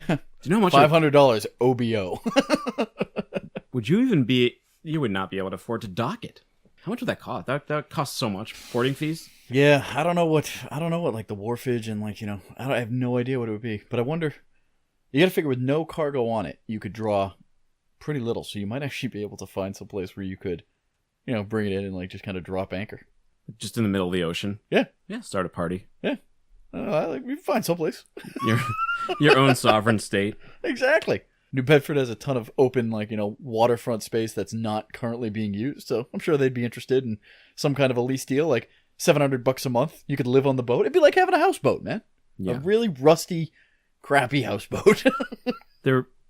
Do you know how much? $500 OBO. You would not be able to afford to dock it. How much would that cost? That costs so much. Porting fees? Yeah, I don't know what like the wharfage and I have no idea what it would be. But I wonder, you got to figure with no cargo on it, you could draw pretty little. So you might actually be able to find some place where you could, bring it in and just kind of drop anchor. Just in the middle of the ocean. Yeah. Yeah, start a party. Yeah. We find someplace. Your own sovereign state. Exactly. New Bedford has a ton of open, waterfront space that's not currently being used. So I'm sure they'd be interested in some kind of a lease deal, like $700 a month. You could live on the boat. It'd be like having a houseboat, man. Yeah. A really rusty, crappy houseboat.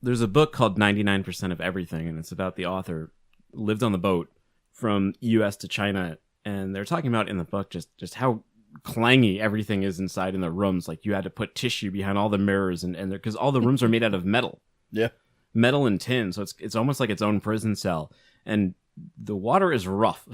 There's a book called 99% of Everything, and it's about the author lived on the boat from U.S. to China and they're talking about in the book just how clangy everything is inside in the rooms. Like, you had to put tissue behind all the mirrors, and because all the rooms are made out of metal. Yeah. Metal and tin, so it's almost like its own prison cell. And the water is rough,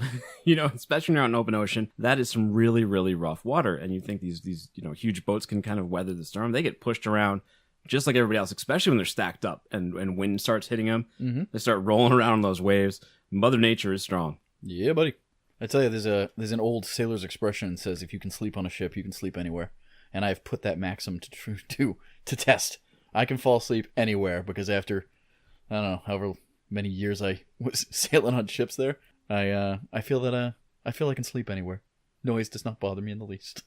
especially when you're out in open ocean. That is some really, really rough water. And you think these huge boats can kind of weather the storm. They get pushed around just like everybody else, especially when they're stacked up and wind starts hitting them. Mm-hmm. They start rolling around on those waves. Mother Nature is strong. Yeah, buddy. I tell you, there's an old sailor's expression that says, if you can sleep on a ship, you can sleep anywhere. And I've put that maxim to test. I can fall asleep anywhere because after, I don't know, however many years I was sailing on ships there, I feel that I can sleep anywhere. Noise does not bother me in the least.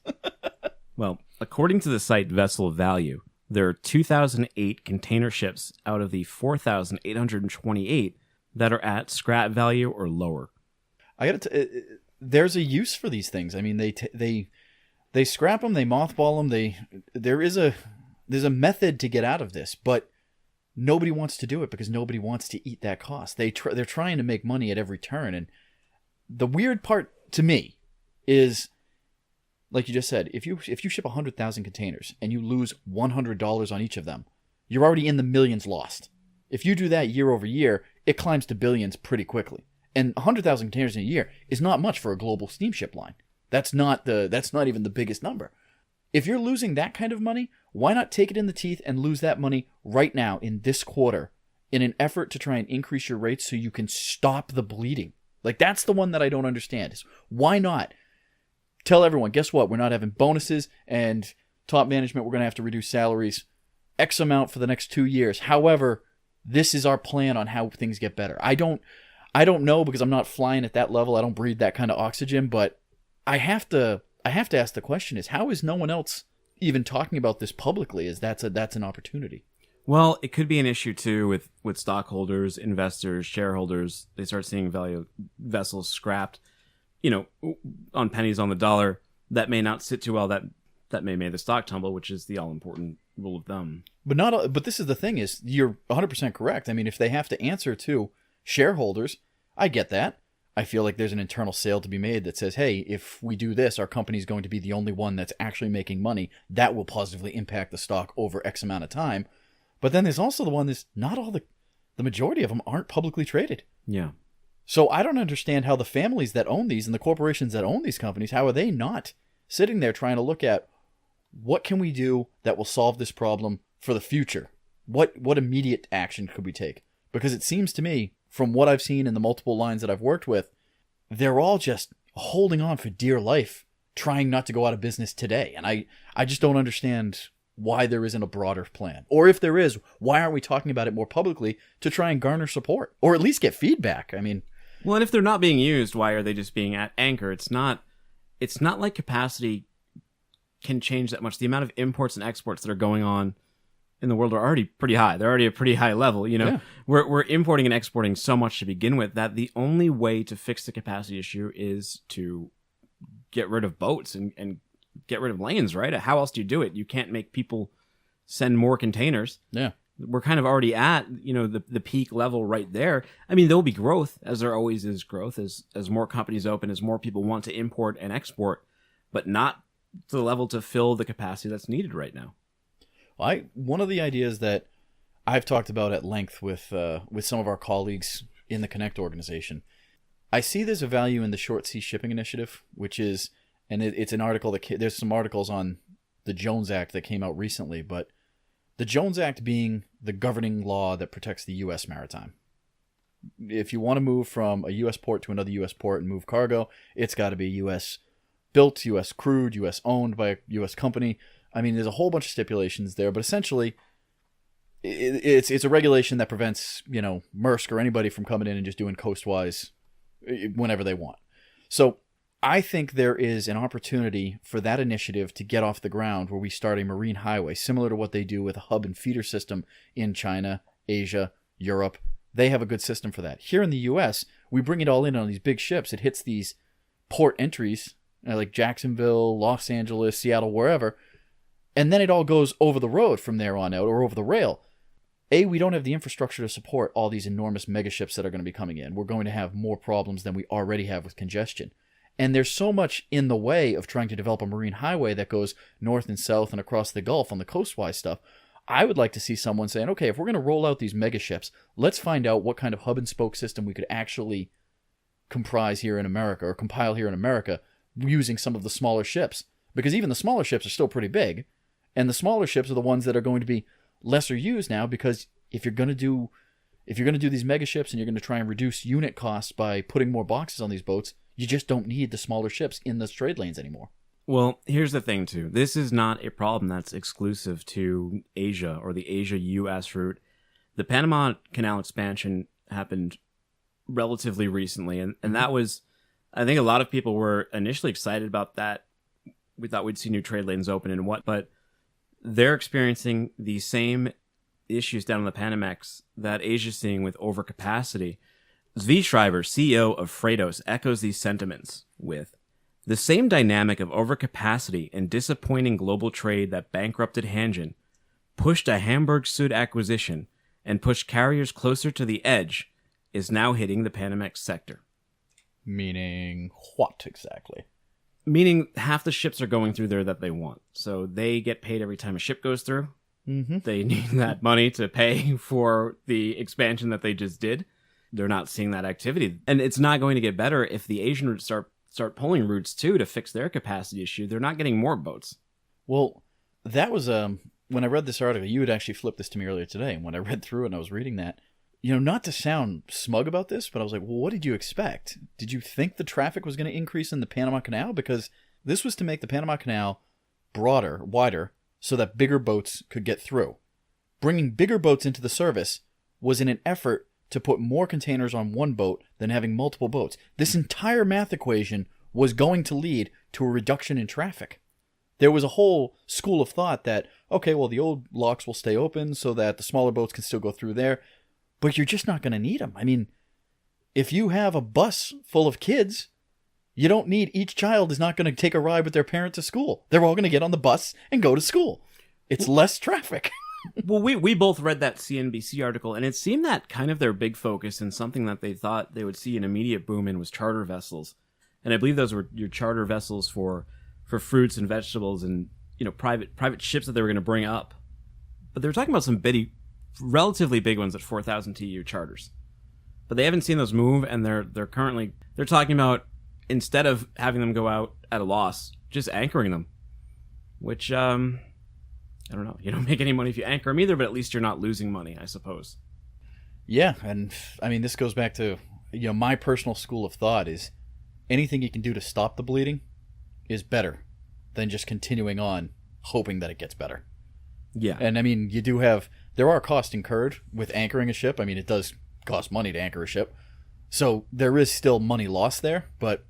Well, according to the site Vessel Value, there are 2,008 container ships out of the 4,828 that are at scrap value or lower. There's a use for these things. I mean, they scrap them, they mothball them. There's a method to get out of this, but nobody wants to do it because nobody wants to eat that cost. They're trying to make money at every turn, and the weird part to me is, like you just said, if you ship 100,000 containers and you lose $100 on each of them, you're already in the millions lost. If you do that year over year, it climbs to billions pretty quickly. And 100,000 containers in a year is not much for a global steamship line. That's not even the biggest number. If you're losing that kind of money, why not take it in the teeth and lose that money right now in this quarter in an effort to try and increase your rates so you can stop the bleeding? Like, that's the one that I don't understand. Is why not tell everyone, guess what? We're not having bonuses, and top management, we're going to have to reduce salaries X amount for the next 2 years. However, this is our plan on how things get better. I don't know because I'm not flying at that level. I don't breathe that kind of oxygen, but I have to ask the question, is how is no one else even talking about this publicly? Is that's an opportunity? Well, it could be an issue too with stockholders, investors, shareholders. They start seeing value vessels scrapped, on pennies on the dollar. That may not sit too well. That may make the stock tumble, which is the all important rule of thumb. But this is the thing, is you're 100% correct. I mean, if they have to answer to shareholders, I get that. I feel like there's an internal sale to be made that says, hey, if we do this, our company's going to be the only one that's actually making money. That will positively impact the stock over X amount of time. But then there's also the one that's not all the majority of them aren't publicly traded. Yeah. So I don't understand how the families that own these and the corporations that own these companies, how are they not sitting there trying to look at what can we do that will solve this problem for the future? What immediate action could we take? Because it seems to me, from what I've seen in the multiple lines that I've worked with, they're all just holding on for dear life, trying not to go out of business today. And I just don't understand why there isn't a broader plan. Or if there is, why aren't we talking about it more publicly to try and garner support? Or at least get feedback? I mean... Well, and if they're not being used, why are they just being at anchor? It's not like capacity can change that much. The amount of imports and exports that are going on in the world are already pretty high. They're already a pretty high level, Yeah. We're importing and exporting so much to begin with that the only way to fix the capacity issue is to get rid of boats and get rid of lanes, right? How else do you do it? You can't make people send more containers. Yeah. We're kind of already at, the peak level right there. I mean, there'll be growth, as there always is growth, as more companies open, as more people want to import and export, but not to the level to fill the capacity that's needed right now. One of the ideas that I've talked about at length with some of our colleagues in the Connect organization, I see there's a value in the Short Sea Shipping Initiative, which is, and it's an article there's some articles on the Jones Act that came out recently, but the Jones Act being the governing law that protects the U.S. maritime. If you want to move from a U.S. port to another U.S. port and move cargo, it's got to be U.S. built, U.S. crewed, U.S. owned by a U.S. company. I mean, there's a whole bunch of stipulations there, but essentially, it's a regulation that prevents, Maersk or anybody from coming in and just doing coastwise whenever they want. So I think there is an opportunity for that initiative to get off the ground where we start a marine highway, similar to what they do with a hub and feeder system in China, Asia, Europe. They have a good system for that. Here in the U.S., we bring it all in on these big ships. It hits these port entries, like Jacksonville, Los Angeles, Seattle, wherever, and then it all goes over the road from there on out, or over the rail. We don't have the infrastructure to support all these enormous megaships that are going to be coming in. We're going to have more problems than we already have with congestion. And there's so much in the way of trying to develop a marine highway that goes north and south and across the Gulf on the coastwise stuff. I would like to see someone saying, okay, if we're going to roll out these mega ships, let's find out what kind of hub and spoke system we could actually comprise here in America or compile here in America using some of the smaller ships. Because even the smaller ships are still pretty big. And the smaller ships are the ones that are going to be lesser used now, because if you're going to do these mega ships and you're going to try and reduce unit costs by putting more boxes on these boats, you just don't need the smaller ships in the trade lanes anymore. Well, here's the thing, too. This is not a problem that's exclusive to Asia or the Asia-US route. The Panama Canal expansion happened relatively recently, and that was, I think a lot of people were initially excited about that. We thought we'd see new trade lanes open and but they're experiencing the same issues down in the Panamex that Asia's seeing with overcapacity. Zvi Schreiber, CEO of Freightos, echoes these sentiments with, "The same dynamic of overcapacity and disappointing global trade that bankrupted Hanjin, pushed a Hamburg Sud acquisition, and pushed carriers closer to the edge is now hitting the Panamex sector." Meaning what exactly? Meaning half the ships are going through there that they want. So they get paid every time a ship goes through. Mm-hmm. They need that money to pay for the expansion that they just did. They're not seeing that activity. And it's not going to get better if the Asian routes start pulling routes too to fix their capacity issue. They're not getting more boats. Well, that was when I read this article, you had actually flipped this to me earlier today, and when I read through it and I was reading that, not to sound smug about this, but I was like, well, what did you expect? Did you think the traffic was going to increase in the Panama Canal? Because this was to make the Panama Canal broader, wider, so that bigger boats could get through. Bringing bigger boats into the service was in an effort to put more containers on one boat than having multiple boats. This entire math equation was going to lead to a reduction in traffic. There was a whole school of thought that, okay, well, the old locks will stay open so that the smaller boats can still go through there, but you're just not going to need them. I mean, if you have a bus full of kids, you don't need, each child is not going to take a ride with their parent to school. They're all going to get on the bus and go to school. It's less traffic. Well, we both read that CNBC article, and it seemed that kind of their big focus and something that they thought they would see an immediate boom in was charter vessels. And I believe those were your charter vessels for fruits and vegetables and private ships that they were going to bring up. But they were talking about some relatively big ones at 4,000 TEU charters. But they haven't seen those move, and they're talking about, instead of having them go out at a loss, just anchoring them, which I don't know. You don't make any money if you anchor them either, but at least you're not losing money, I suppose. Yeah, and I mean, this goes back to, my personal school of thought is anything you can do to stop the bleeding is better than just continuing on hoping that it gets better. Yeah. And I mean, there are costs incurred with anchoring a ship. I mean, it does cost money to anchor a ship. So there is still money lost there, but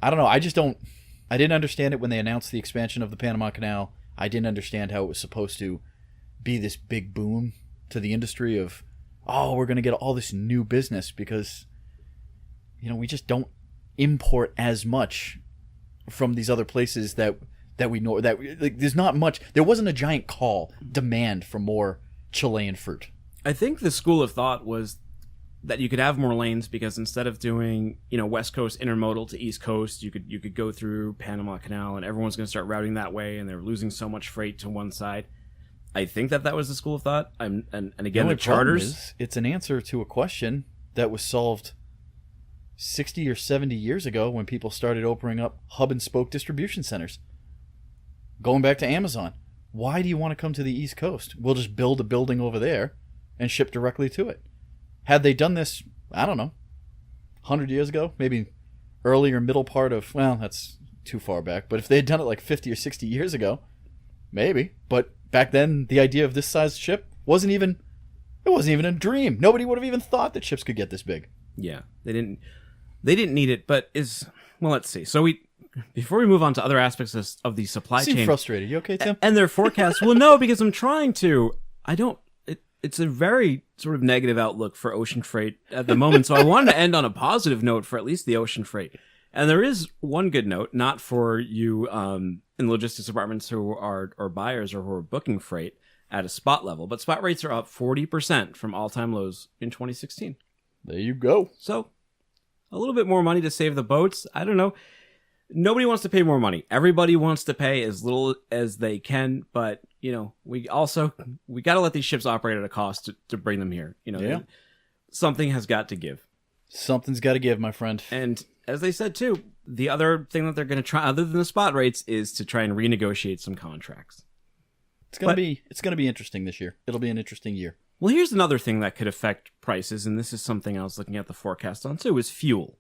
I don't know. I didn't understand it when they announced the expansion of the Panama Canal. I didn't understand how it was supposed to be this big boom to the industry of, we're going to get all this new business because, we just don't import as much from these other places that we know, that there's not much. There wasn't a giant demand for more Chilean fruit. I think the school of thought was that you could have more lanes because instead of doing, West Coast intermodal to East Coast, you could go through Panama Canal and everyone's going to start routing that way, and they're losing so much freight to one side. I think that was the school of thought. And again, the charters. It's an answer to a question that was solved 60 or 70 years ago when people started opening up hub and spoke distribution centers. Going back to Amazon. Why do you want to come to the East Coast? We'll just build a building over there and ship directly to it. Had they done this, I don't know, 100 years ago, maybe earlier middle part of, well, that's too far back, but if they had done it like 50 or 60 years ago, maybe. But back then, the idea of this size ship wasn't even a dream. Nobody would have even thought that ships could get this big. Yeah, they didn't need it, but let's see. So before we move on to other aspects of the supply chain. Seem frustrated. You okay, Tim? And their forecasts. Well, no, because I'm trying to. It's a very sort of negative outlook for ocean freight at the moment. So I wanted to end on a positive note for at least the ocean freight. And there is one good note, not for you in logistics departments who are buyers or who are booking freight at a spot level, but spot rates are up 40% from all-time lows in 2016. There you go. So a little bit more money to save the boats. I don't know. nobody wants to pay more money. Everybody wants to pay as little as they can, but we got to let these ships operate at a cost to bring them here. Something has got to give. Something's got to give, my friend. And as they said too, the other thing that they're going to try, other than the spot rates, is to try and renegotiate some contracts. It's gonna be interesting this year. It'll be an interesting year. Well, here's another thing that could affect prices, and this is something I was looking at the forecast on too, is fuel.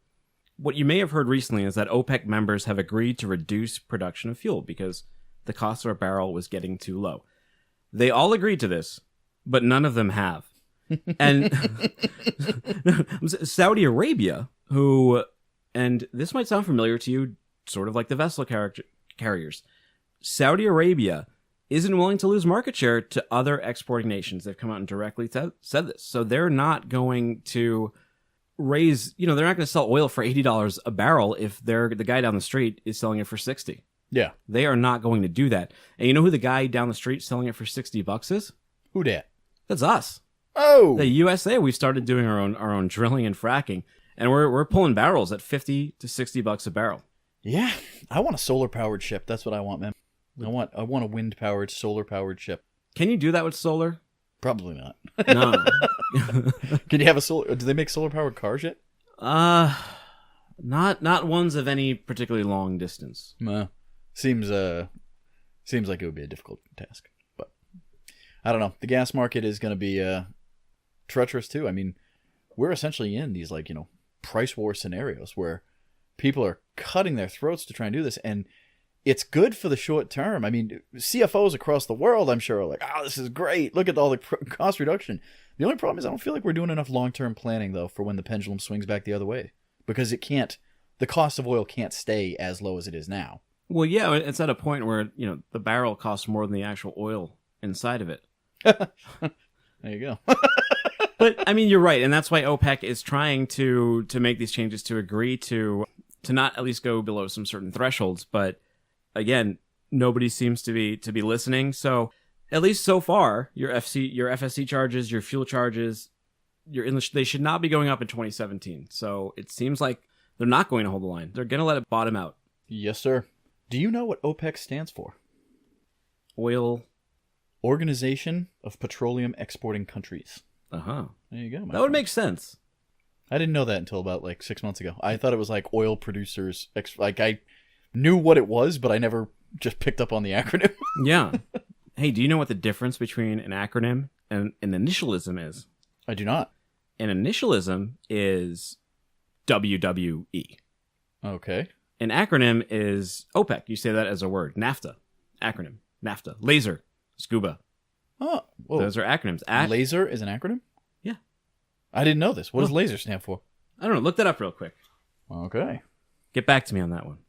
What you may have heard recently is that OPEC members have agreed to reduce production of fuel because the cost of a barrel was getting too low. They all agreed to this, but none of them have. And Saudi Arabia, and this might sound familiar to you, sort of like the vessel carriers. Saudi Arabia isn't willing to lose market share to other exporting nations. They've come out and directly said this. So they're not going to raise, they're not going to sell oil for $80 a barrel if the guy down the street is selling it for $60. Yeah. They are not going to do that. And you know who the guy down the street selling it for $60 is? Who dat? That's us. Oh. The USA, we started doing our own drilling and fracking, and we're pulling barrels at $50 to $60 a barrel. Yeah. I want a solar powered ship. That's what I want, man. I want a wind powered, solar powered ship. Can you do that with solar? Probably not. No. Can you have a solar? Do they make solar powered cars yet? Not ones of any particularly long distance. Seems like it would be a difficult task, but I don't know. The gas market is going to be treacherous too. I mean, we're essentially in these price war scenarios where people are cutting their throats to try and do this, and it's good for the short term. I mean, CFOs across the world, I'm sure, are like, "Oh, this is great. Look at all the cost reduction." The only problem is I don't feel like we're doing enough long-term planning, though, for when the pendulum swings back the other way. Because the cost of oil can't stay as low as it is now. Well, yeah, it's at a point where, the barrel costs more than the actual oil inside of it. There you go. But, I mean, you're right. And that's why OPEC is trying to make these changes to agree to not at least go below some certain thresholds. But again, nobody seems to be listening. So at least so far, your FSC charges, your fuel charges, they should not be going up in 2017. So it seems like they're not going to hold the line. They're going to let it bottom out. Yes, sir. Do you know what OPEC stands for? Oil. Organization of Petroleum Exporting Countries. Uh-huh. There you go. That would make sense. I didn't know that until about 6 months ago. I thought it was like oil producers. I knew what it was, but I never just picked up on the acronym. Yeah. Hey, do you know what the difference between an acronym and an initialism is? I do not. An initialism is WWE. Okay. An acronym is OPEC. You say that as a word. NAFTA. Acronym. NAFTA. Laser. Scuba. Oh. Whoa. Those are acronyms. Laser is an acronym? Yeah. I didn't know this. What does laser stand for? I don't know. Look that up real quick. Okay. Get back to me on that one.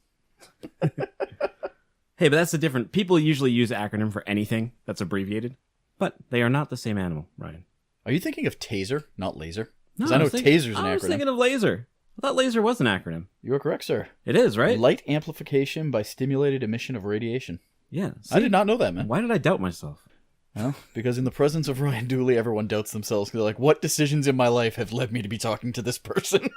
Hey, but that's the different. People usually use acronym for anything that's abbreviated, but they are not the same animal, Ryan. Are you thinking of taser, not laser? No, I know taser's an acronym. I was thinking of laser. I thought laser was an acronym. You are correct, sir. It is, right? Light amplification by stimulated emission of radiation. Yeah. See, I did not know that, man. Why did I doubt myself? Well, because in the presence of Ryan Dooley, everyone doubts themselves. They're like, what decisions in my life have led me to be talking to this person?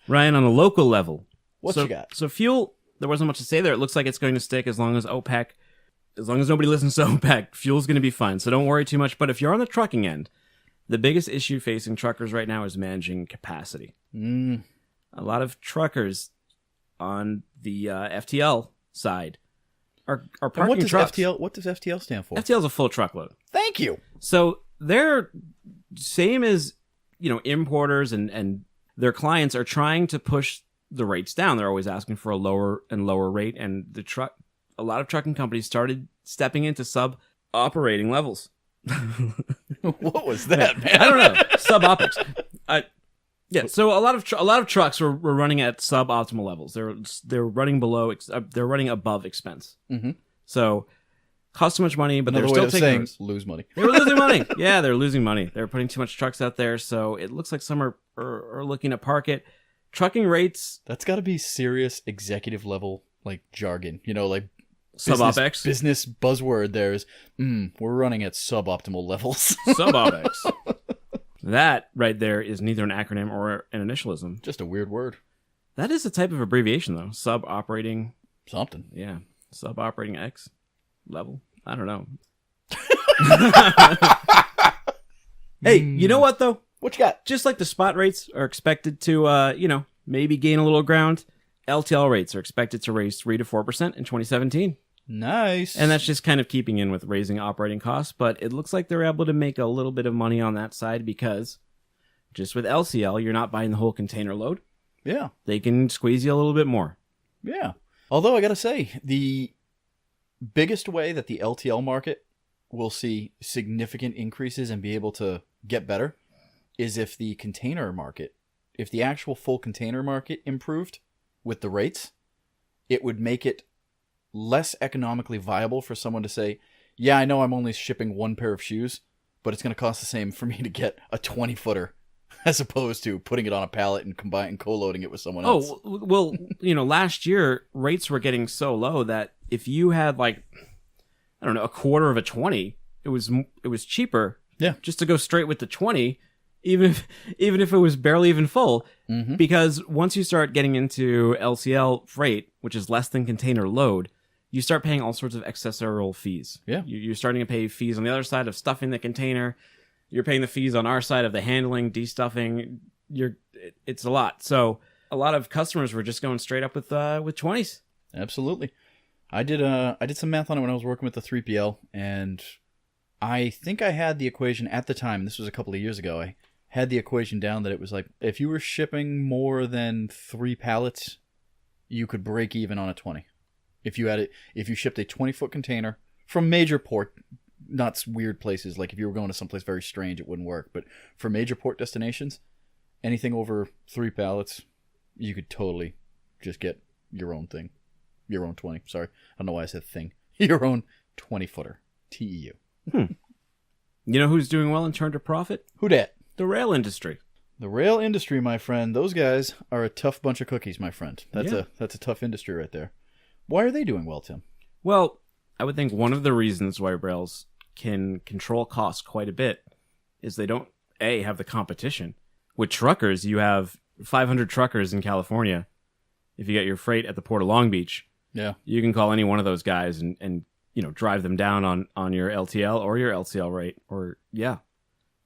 Ryan, on a local level. What you got? So fuel, there wasn't much to say there. It looks like it's going to stick as long as nobody listens to OPEC, fuel's going to be fine. So don't worry too much. But if you're on the trucking end, the biggest issue facing truckers right now is managing capacity. A lot of truckers on the FTL side are parking trucks. What does FTL stand for? FTL is a full truckload. Thank you. So they're same as importers and their clients are trying to push the rates down. They're always asking for a lower and lower rate, and a lot of trucking companies started stepping into sub-operating levels. What was that, man? I don't know. Sub-opics. Yeah, so a lot of trucks were running at suboptimal levels. They're running below. They're running above expense. Mm-hmm. So cost too much money, but Another they're still taking risks. Lose money. They were losing money. Yeah, they're losing money. They're putting too much trucks out there, so it looks like some are looking to park it. Trucking rates. That's got to be serious executive level jargon. Sub-OPEX. Business buzzword. There's we're running at suboptimal levels. Sub-OPEX. That right there is neither an acronym or an initialism. Just a weird word. That is a type of abbreviation, though. Sub-operating... Something. Yeah. Sub-operating X level. I don't know. Hey, you know what, though? What you got? Just like the spot rates are expected to, maybe gain a little ground, LTL rates are expected to raise 3 to 4% in 2017. Nice. And that's just kind of keeping in with raising operating costs, but it looks like they're able to make a little bit of money on that side because just with LCL, you're not buying the whole container load. Yeah. They can squeeze you a little bit more. Yeah. Although I got to say, the biggest way that the LTL market will see significant increases and be able to get better is if the container market, if the actual full container market improved with the rates, it would make it less economically viable for someone to say, yeah, I know I'm only shipping one pair of shoes, but it's going to cost the same for me to get a 20-footer as opposed to putting it on a pallet and co-loading it with someone else. Oh, well, last year rates were getting so low that if you had a quarter of a 20, it was cheaper. Yeah. Just to go straight with the 20, even if it was barely even full, because once you start getting into LCL freight, which is less than container load, you start paying all sorts of accessorial fees. Yeah. You're starting to pay fees on the other side of stuffing the container. You're paying the fees on our side of the handling, de-stuffing. It's a lot. So a lot of customers were just going straight up with 20s. Absolutely. I did some math on it when I was working with the 3PL, and I think I had the equation at the time. This was a couple of years ago. I had the equation down that it was like if you were shipping more than 3 pallets, you could break even on a 20. If you shipped a 20-foot container from major port, not weird places, like if you were going to someplace very strange, it wouldn't work. But for major port destinations, anything over 3 pallets, you could totally just get your own thing. Your own 20. Sorry. I don't know why I said thing. Your own 20-footer. TEU. You know who's doing well in terms of profit? Who dat? The rail industry. The rail industry, my friend. Those guys are a tough bunch of cookies, my friend. That's a tough industry right there. Why are they doing well, Tim? Well, I would think one of the reasons why rails can control costs quite a bit is they don't, have the competition. With truckers, you have 500 truckers in California. If you get your freight at the Port of Long Beach, you can call any one of those guys and drive them down on your LTL or your LCL rate. Or,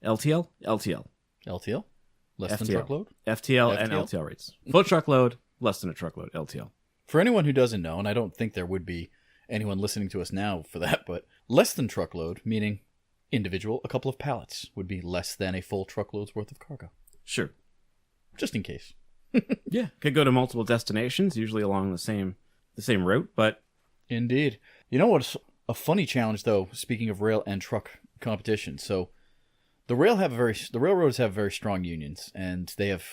LTL? LTL. LTL? Less FTL. than truckload? FTL and LTL rates. Full truckload, less than a truckload, LTL. For anyone who doesn't know, and I don't think there would be anyone listening to us now for that, but less than truckload, meaning individual, a couple of pallets, would be less than a full truckload's worth of cargo. Sure. Just in case. Yeah. Could go to multiple destinations, usually along the same route, but... Indeed. You know what's a funny challenge, though, speaking of rail and truck competition? So the railroads have very strong unions, and they have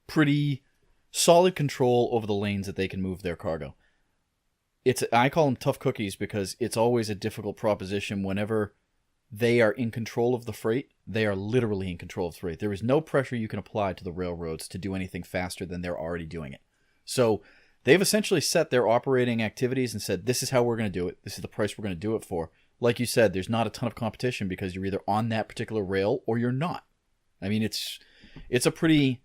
pretty solid control over the lanes that they can move their cargo. I call them tough cookies because it's always a difficult proposition whenever they are in control of the freight. They are literally in control of the freight. There is no pressure you can apply to the railroads to do anything faster than they're already doing it. So they've essentially set their operating activities and said, this is how we're going to do it. This is the price we're going to do it for. Like you said, there's not a ton of competition because you're either on that particular rail or you're not. I mean, it's a pretty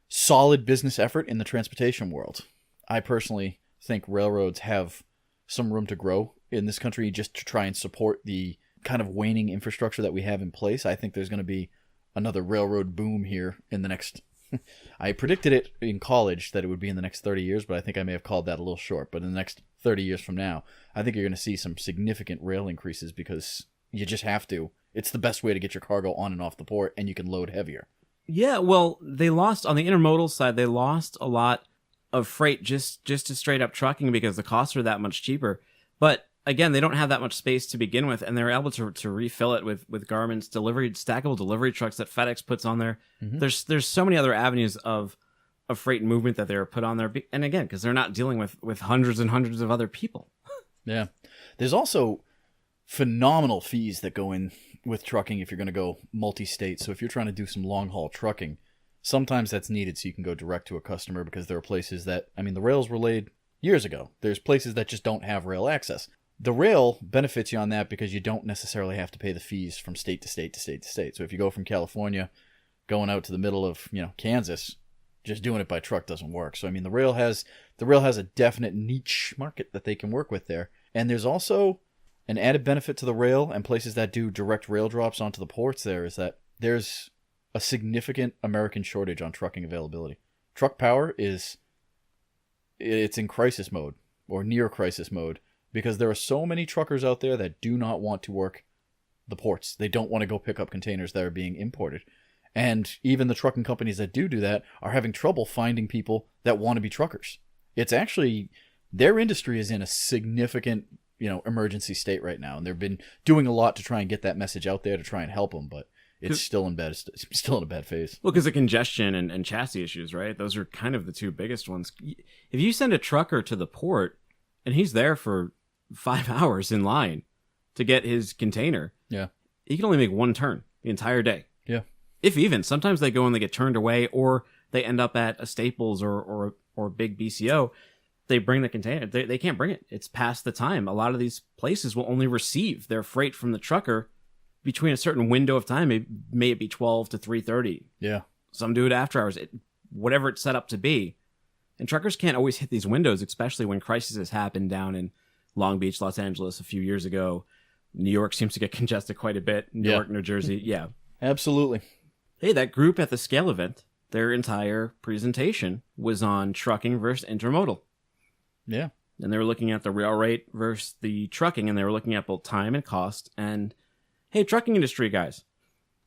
solid business effort in the transportation world. I personally think railroads have some room to grow in this country just to try and support the kind of waning infrastructure that we have in place. I think there's going to be another railroad boom here in the next... I predicted it in college that it would be in the next 30 years, but I think I may have called that a little short. But in the next 30 years from now, I think you're going to see some significant rail increases because you just have to. It's the best way to get your cargo on and off the port, and you can load heavier. Yeah, well, they lost on the intermodal side. They lost a lot of freight just to straight up trucking because the costs are that much cheaper. But again, they don't have that much space to begin with, and they're able to refill it with Garmin's stackable delivery trucks that FedEx puts on there. Mm-hmm. There's so many other avenues of freight movement that they're put on there, and again, because they're not dealing with hundreds and hundreds of other people. Yeah, there's also phenomenal fees that go in with trucking if you're going to go multi-state. So if you're trying to do some long-haul trucking, sometimes that's needed so you can go direct to a customer because there are places that, I mean, the rails were laid years ago. There's places that just don't have rail access. The rail benefits you on that because you don't necessarily have to pay the fees from state to state to state to state. So if you go from California going out to the middle of, Kansas, just doing it by truck doesn't work. So I mean, the rail has a definite niche market that they can work with there. And there's also an added benefit to the rail and places that do direct rail drops onto the ports there is that there's a significant American shortage on trucking availability. Truck power it's in crisis mode or near crisis mode because there are so many truckers out there that do not want to work the ports. They don't want to go pick up containers that are being imported. And even the trucking companies that do that are having trouble finding people that want to be truckers. It's actually, their industry is in a significant, emergency state right now. And they've been doing a lot to try and get that message out there to try and help them. But it's still in a bad phase. Well, because of congestion and chassis issues, right? Those are kind of the two biggest ones. If you send a trucker to the port and he's there for 5 hours in line to get his container, yeah, he can only make one turn the entire day. Yeah. If even. Sometimes they go and they get turned away, or they end up at a Staples or big BCO. They bring the container. They can't bring it. It's past the time. A lot of these places will only receive their freight from the trucker between a certain window of time. It may be 12 to 3:30. Yeah. Some do it after hours. Whatever it's set up to be. And truckers can't always hit these windows, especially when crises happen down in Long Beach, Los Angeles a few years ago. New York seems to get congested quite a bit. New York, New Jersey. Yeah. Absolutely. Hey, that group at the Scale event, their entire presentation was on trucking versus intermodal. Yeah. And they were looking at the rail rate versus the trucking, and they were looking at both time and cost. And hey, trucking industry guys,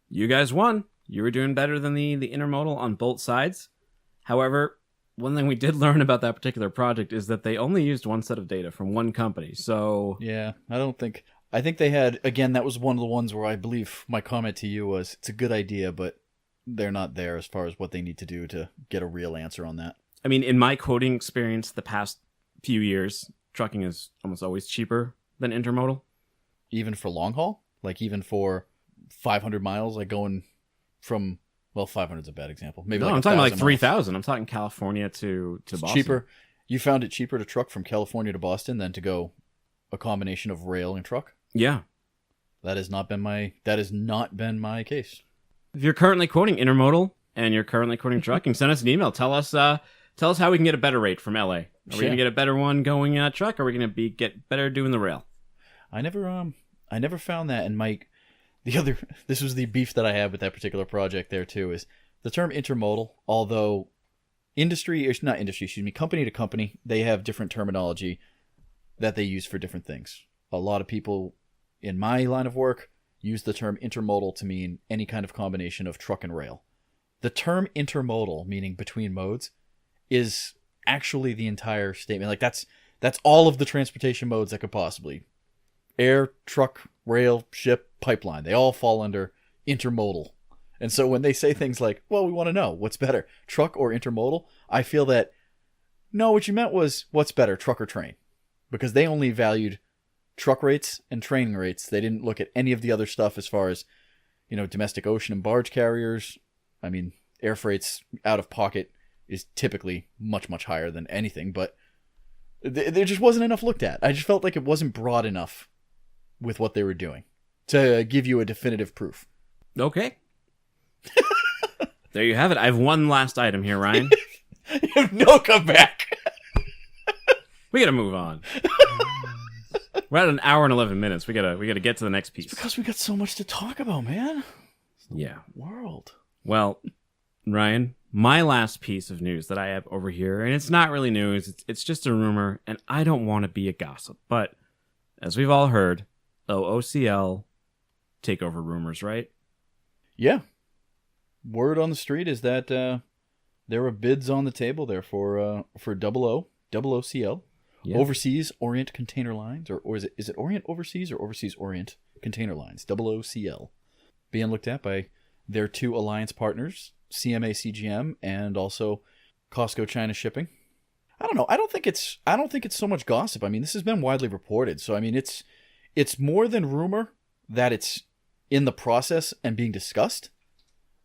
you guys won. You were doing better than the intermodal on both sides. However, one thing we did learn about that particular project is that they only used one set of data from one company. So yeah, I think they had, again, that was one of the ones where I believe my comment to you was, it's a good idea, but they're not there as far as what they need to do to get a real answer on that. I mean, in my quoting experience the past few years, trucking is almost always cheaper than intermodal. Even for long haul? Like even for 500 miles, like going from, well, 500 is a bad example. Maybe no, like I'm talking like 3,000. I'm talking California to Boston. Cheaper. You found it cheaper to truck from California to Boston than to go a combination of rail and truck? Yeah. That has not been my case. If you're currently quoting intermodal and you're currently quoting trucking, send us an email. Tell us how we can get a better rate from LA. Are we going to get a better one going truck, or are we going to get better doing the rail? I never found that. And Mike, this was the beef that I had with that particular project there too, is the term intermodal, although company to company, they have different terminology that they use for different things. A lot of people in my line of work use the term intermodal to mean any kind of combination of truck and rail. The term intermodal, meaning between modes, is actually the entire statement. Like that's all of the transportation modes that could possibly. Air, truck, rail, ship, pipeline. They all fall under intermodal. And so when they say things like, well, we want to know what's better, truck or intermodal, I feel that, no, what you meant was what's better, truck or train. Because they only valued truck rates and train rates. They didn't look at any of the other stuff as far as, domestic ocean and barge carriers. I mean, air freight's out of pocket is typically much, much higher than anything, but there just wasn't enough looked at. I just felt like it wasn't broad enough with what they were doing to give you a definitive proof. Okay. There you have it. I have one last item here, Ryan. You have no comeback. We gotta move on. We're at an hour and 11 minutes. We gotta get to the next piece. It's because we got so much to talk about, man. Yeah. World. Well, Ryan, my last piece of news that I have over here, and it's not really news, it's just a rumor, and I don't want to be a gossip, but as we've all heard, OOCL takeover rumors, right? Yeah. Word on the street is that there were bids on the table there for OOCL. Yeah. Overseas Orient Container Lines, or is it Orient Overseas or Overseas Orient Container Lines? OOCL. Being looked at by their two alliance partners, CMA CGM and also Costco China Shipping. I don't know. I don't think it's so much gossip. I mean, this has been widely reported. So I mean, it's more than rumor that it's in the process and being discussed.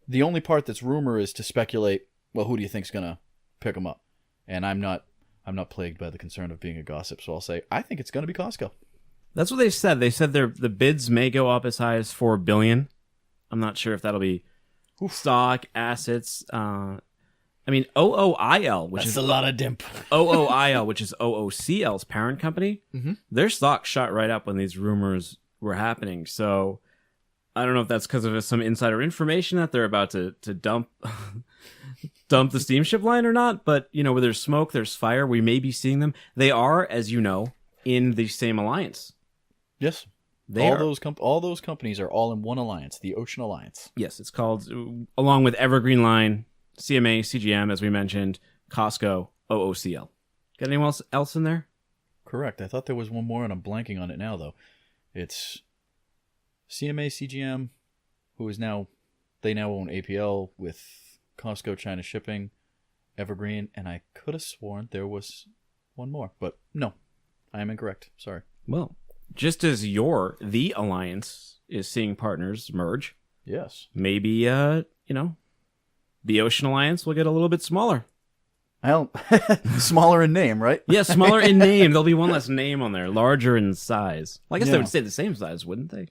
The only part that's rumor is to speculate, well, who do you think's going to pick them up? And I'm not plagued by the concern of being a gossip, so I'll say I think it's going to be Costco. That's what they said. They said the bids may go up as high as $4 billion. I'm not sure if that'll be stock, assets. I mean, OOIL, which That's is a lot of dimp. OOIL, which is OOCL's parent company, Mm-hmm. their stock shot right up when these rumors were happening. So I don't know if that's because of some insider information that they're about to dump dump the steamship line or not. But, you know, where there's smoke, there's fire. We may be seeing them. They are, as you know, in the same alliance. Yes. All those companies are all in one alliance, the Ocean Alliance. Yes, it's called, along with Evergreen Line, CMA, CGM, as we mentioned, Costco, OOCL. Got anyone else in there? Correct. I thought there was one more, and I'm blanking on it now, though. It's CMA, CGM, they now own APL with Costco China Shipping, Evergreen, and I could have sworn there was one more, but no, I am incorrect. Sorry. Well, just as the alliance is seeing partners merge, yes, maybe the Ocean Alliance will get a little bit smaller. Well, smaller in name, right? Yeah, smaller in name. There'll be one less name on there. Larger in size. Well, I guess they would stay the same size, wouldn't they?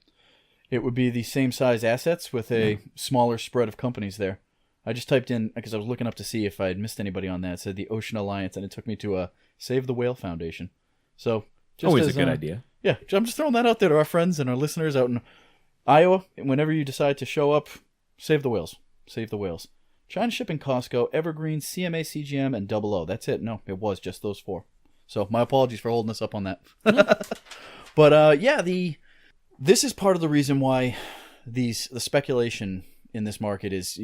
It would be the same size assets with a smaller spread of companies there. I just typed in, because I was looking up to see if I had missed anybody on that. It said the Ocean Alliance, and it took me to Save the Whale Foundation. So, always a good idea. Yeah, I'm just throwing that out there to our friends and our listeners out in Iowa. Whenever you decide to show up, save the whales. Save the whales. China Shipping, Costco, Evergreen, CMA, CGM, and OO. That's it. No, it was just those four. So my apologies for holding us up on that. But this is part of the reason why the speculation in this market is,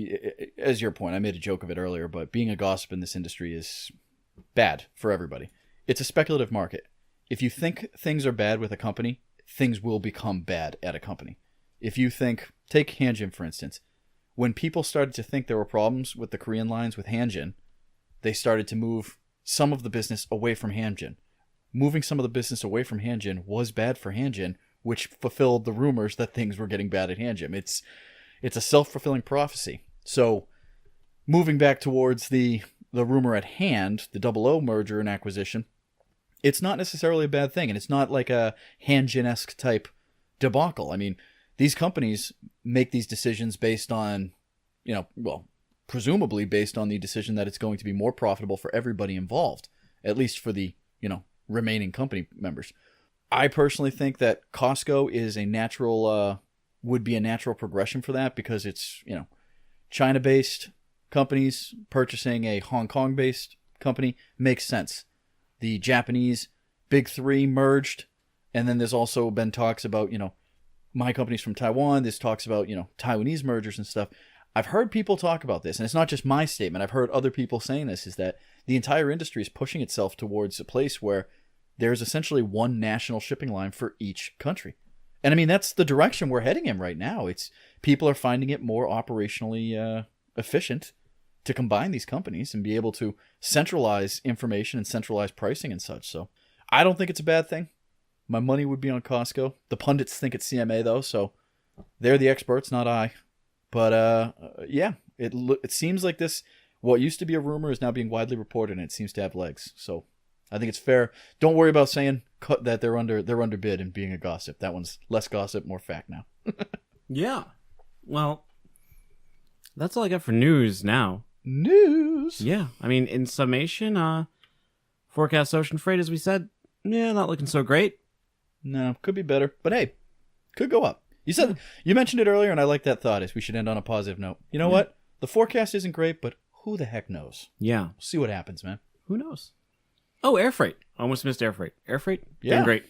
as your point, I made a joke of it earlier, but being a gossip in this industry is bad for everybody. It's a speculative market. If you think things are bad with a company, things will become bad at a company. If you take Hanjin for instance. When people started to think there were problems with the Korean lines with Hanjin, they started to move some of the business away from Hanjin. Moving some of the business away from Hanjin was bad for Hanjin, which fulfilled the rumors that things were getting bad at Hanjin. It's a self-fulfilling prophecy. So, moving back towards the rumor at hand, the OO merger and acquisition, it's not necessarily a bad thing, and it's not like a Hanjin-esque type debacle. I mean, these companies make these decisions based on, presumably based on the decision that it's going to be more profitable for everybody involved, at least for the, remaining company members. I personally think that Costco is would be a natural progression for that because it's, China-based companies purchasing a Hong Kong-based company makes sense. The Japanese Big Three merged, and then there's also been talks about, my company's from Taiwan. This talks about, Taiwanese mergers and stuff. I've heard people talk about this, and it's not just my statement. I've heard other people saying this, is that the entire industry is pushing itself towards a place where there's essentially one national shipping line for each country. And I mean, that's the direction we're heading in right now. People are finding it more operationally efficient to combine these companies and be able to centralize information and centralize pricing and such. So I don't think it's a bad thing. My money would be on Costco. The pundits think it's CMA, though, so they're the experts, not I. But, it seems like this, what used to be a rumor is now being widely reported, and it seems to have legs. So I think it's fair. Don't worry about saying that they're underbid and being a gossip. That one's less gossip, more fact now. Yeah. Well, that's all I got for news now. News? Yeah. I mean, in summation, forecast ocean freight, as we said, not looking so great. No, could be better. But hey, could go up. You mentioned it earlier, and I like that thought, is we should end on a positive note. You know what? The forecast isn't great, but who the heck knows? Yeah. We'll see what happens, man. Who knows? Oh, air freight. Almost missed air freight. Air freight? Yeah. Doing great.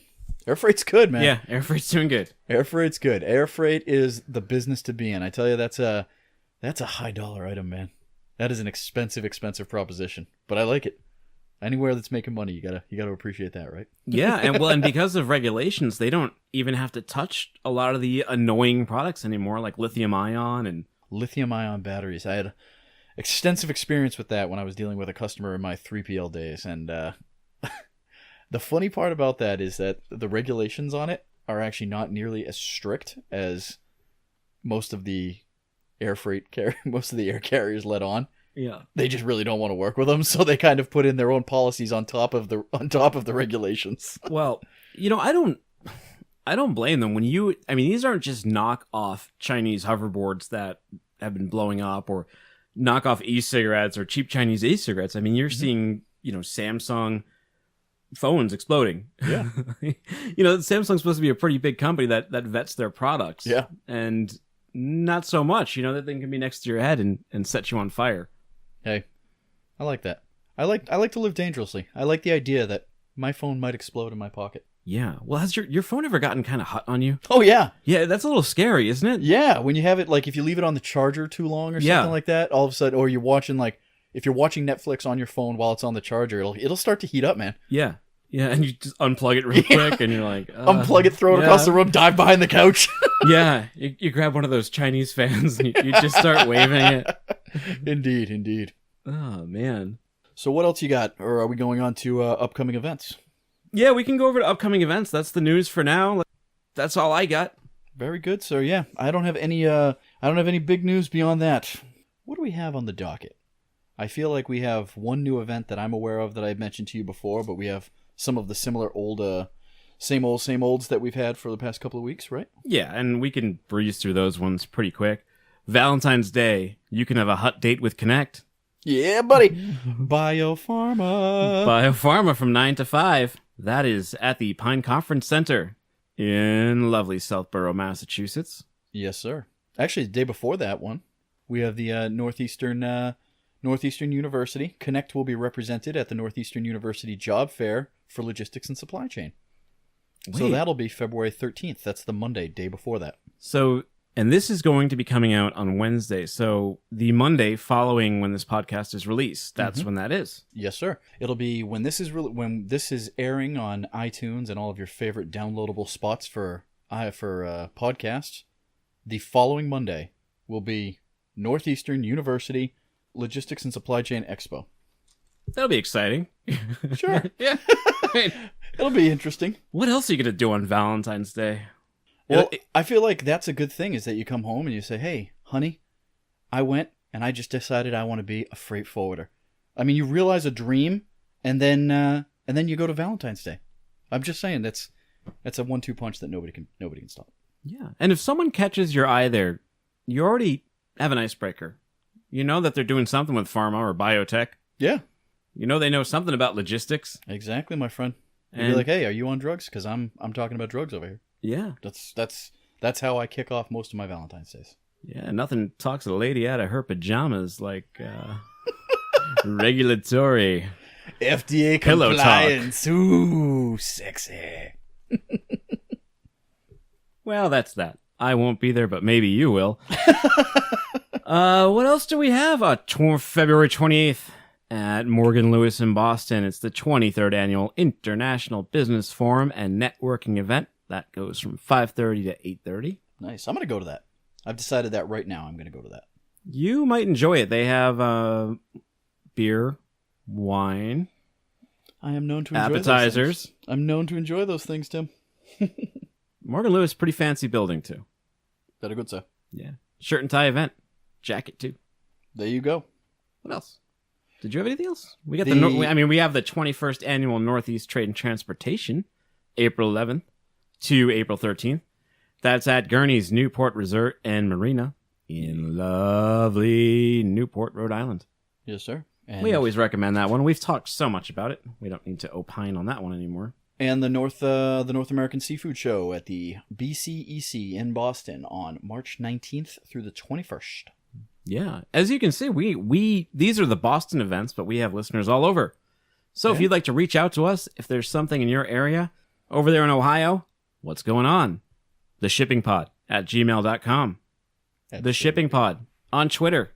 Air freight's good, man. Yeah, air freight's doing good. Air freight's good. Air freight is the business to be in. I tell you, that's a high dollar item, man. That is an expensive proposition, but I like it. Anywhere that's making money, you gotta appreciate that, right? Yeah, and because of regulations, they don't even have to touch a lot of the annoying products anymore, like lithium ion batteries. I had extensive experience with that when I was dealing with a customer in my 3PL days, and the funny part about that is that the regulations on it are actually not nearly as strict as most of the air carriers let on. Yeah. They just really don't want to work with them, so they kind of put in their own policies on top of the regulations. Well, I don't blame them. These aren't just knock-off Chinese hoverboards that have been blowing up, or knockoff e-cigarettes or cheap Chinese e-cigarettes. I mean, you're seeing, Samsung phones exploding. Yeah. Samsung's supposed to be a pretty big company that vets their products. Yeah. And not so much. That thing can be next to your head and set you on fire. Hey, I like that. I like to live dangerously. I like the idea that my phone might explode in my pocket. Yeah. Well, has your phone ever gotten kind of hot on you? Oh, yeah. Yeah, that's a little scary, isn't it? Yeah, when you have it, like, if you leave it on the charger too long or something like that, all of a sudden, or you're watching, like, if you're watching Netflix on your phone while it's on the charger, it'll start to heat up, man. Yeah. Yeah, and you just unplug it real quick, and you're like... unplug it, throw it across the room, dive behind the couch. Yeah, you grab one of those Chinese fans, and you just start waving it. Indeed. Oh, man. So what else you got? Or are we going on to upcoming events? Yeah, we can go over to upcoming events. That's the news for now. That's all I got. Very good, sir. Yeah, I don't have any big news beyond that. What do we have on the docket? I feel like we have one new event that I'm aware of that I've mentioned to you before, but we have some of the similar old, same olds that we've had for the past couple of weeks, right? Yeah, and we can breeze through those ones pretty quick. Valentine's Day, you can have a hot date with Connect. Yeah, buddy. Biopharma from 9 to 5. That is at the Pine Conference Center in lovely Southborough, Massachusetts. Yes, sir. Actually, the day before that one, we have the Northeastern University. Connect will be represented at the Northeastern University Job Fair for Logistics and Supply Chain. Wait. So that'll be February 13th. That's the Monday, day before that. So, and this is going to be coming out on Wednesday. So the Monday following when this podcast is released, that's when that is. Yes, sir. It'll be when this is airing on iTunes and all of your favorite downloadable spots for podcasts. The following Monday will be Northeastern University Logistics and Supply Chain Expo. That'll be exciting. Sure. Yeah. It'll be interesting. What else are you going to do on Valentine's Day? Well, I feel like that's a good thing is that you come home and you say, hey, honey, I went and I just decided I want to be a freight forwarder. I mean, you realize a dream and then you go to Valentine's Day. I'm just saying that's a 1-2 punch that nobody can stop. Yeah. And if someone catches your eye there, you already have an icebreaker. You know that they're doing something with pharma or biotech. Yeah. You know they know something about logistics. Exactly, my friend. And you're like, hey, are you on drugs? Because I'm talking about drugs over here. Yeah. That's how I kick off most of my Valentine's Days. Yeah, nothing talks a lady out of her pajamas like regulatory FDA pillow compliance. Talk. Ooh, sexy. Well, that's that. I won't be there, but maybe you will. What else do we have? February 28th at Morgan Lewis in Boston. It's the 23rd Annual International Business Forum and Networking Event. That goes from 5:30 to 8:30. Nice. I'm going to go to that. I've decided that right now. I'm going to go to that. You might enjoy it. They have beer, wine. I am known to enjoy appetizers. Those things. I'm known to enjoy those things, Tim. Morgan Lewis, pretty fancy building, too. That a good sir. Yeah. Shirt and tie event. Jacket, too. There you go. What else? Did you have anything else? We got we have the 21st Annual Northeast Trade and Transportation, April 11th to April 13th. That's at Gurney's Newport Resort and Marina in lovely Newport, Rhode Island. Yes, sir. And we always recommend that one. We've talked so much about it. We don't need to opine on that one anymore. And the North American Seafood Show at the BCEC in Boston on March 19th through the 21st. Yeah. As you can see, we these are the Boston events, but we have listeners all over. So if you'd like to reach out to us, if there's something in your area, over there in Ohio, what's going on? The Shipping Pod at gmail.com. The Shipping Pod on Twitter.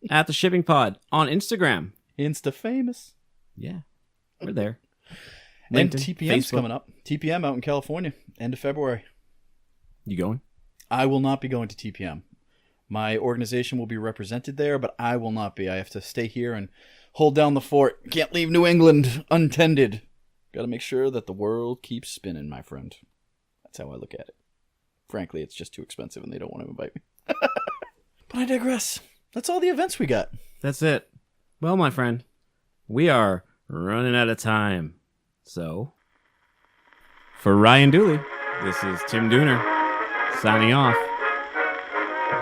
At The Shipping Pod on Instagram. Insta famous. Yeah. We're there. LinkedIn, and TPM's Facebook. Coming up. TPM out in California, end of February. You going? I will not be going to TPM. My organization will be represented there, but I will not be. I have to stay here and hold down the fort. Can't leave New England untended. Got to make sure that the world keeps spinning, my friend. That's how I look at it. Frankly, it's just too expensive and they don't want to invite me. But I digress. That's all the events we got. That's it. Well, my friend, we are running out of time. So, for Ryan Dooley, this is Tim Dooner signing off.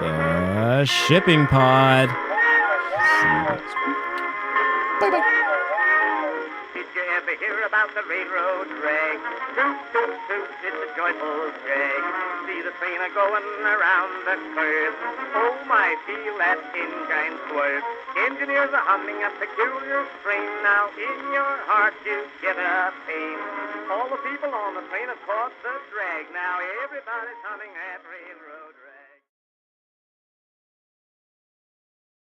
The Shipping Pod. See you next week. Bye-bye. Did you ever hear about the railroad drag? Toot, toot, toot, it's a joyful drag. See the train a-going around the curve. Oh, my, feel that engine swerve. Engineers are humming a peculiar strain. Now, in your heart, you get a pain. All the people on the train have caught the drag. Now, everybody's humming that railroad drag.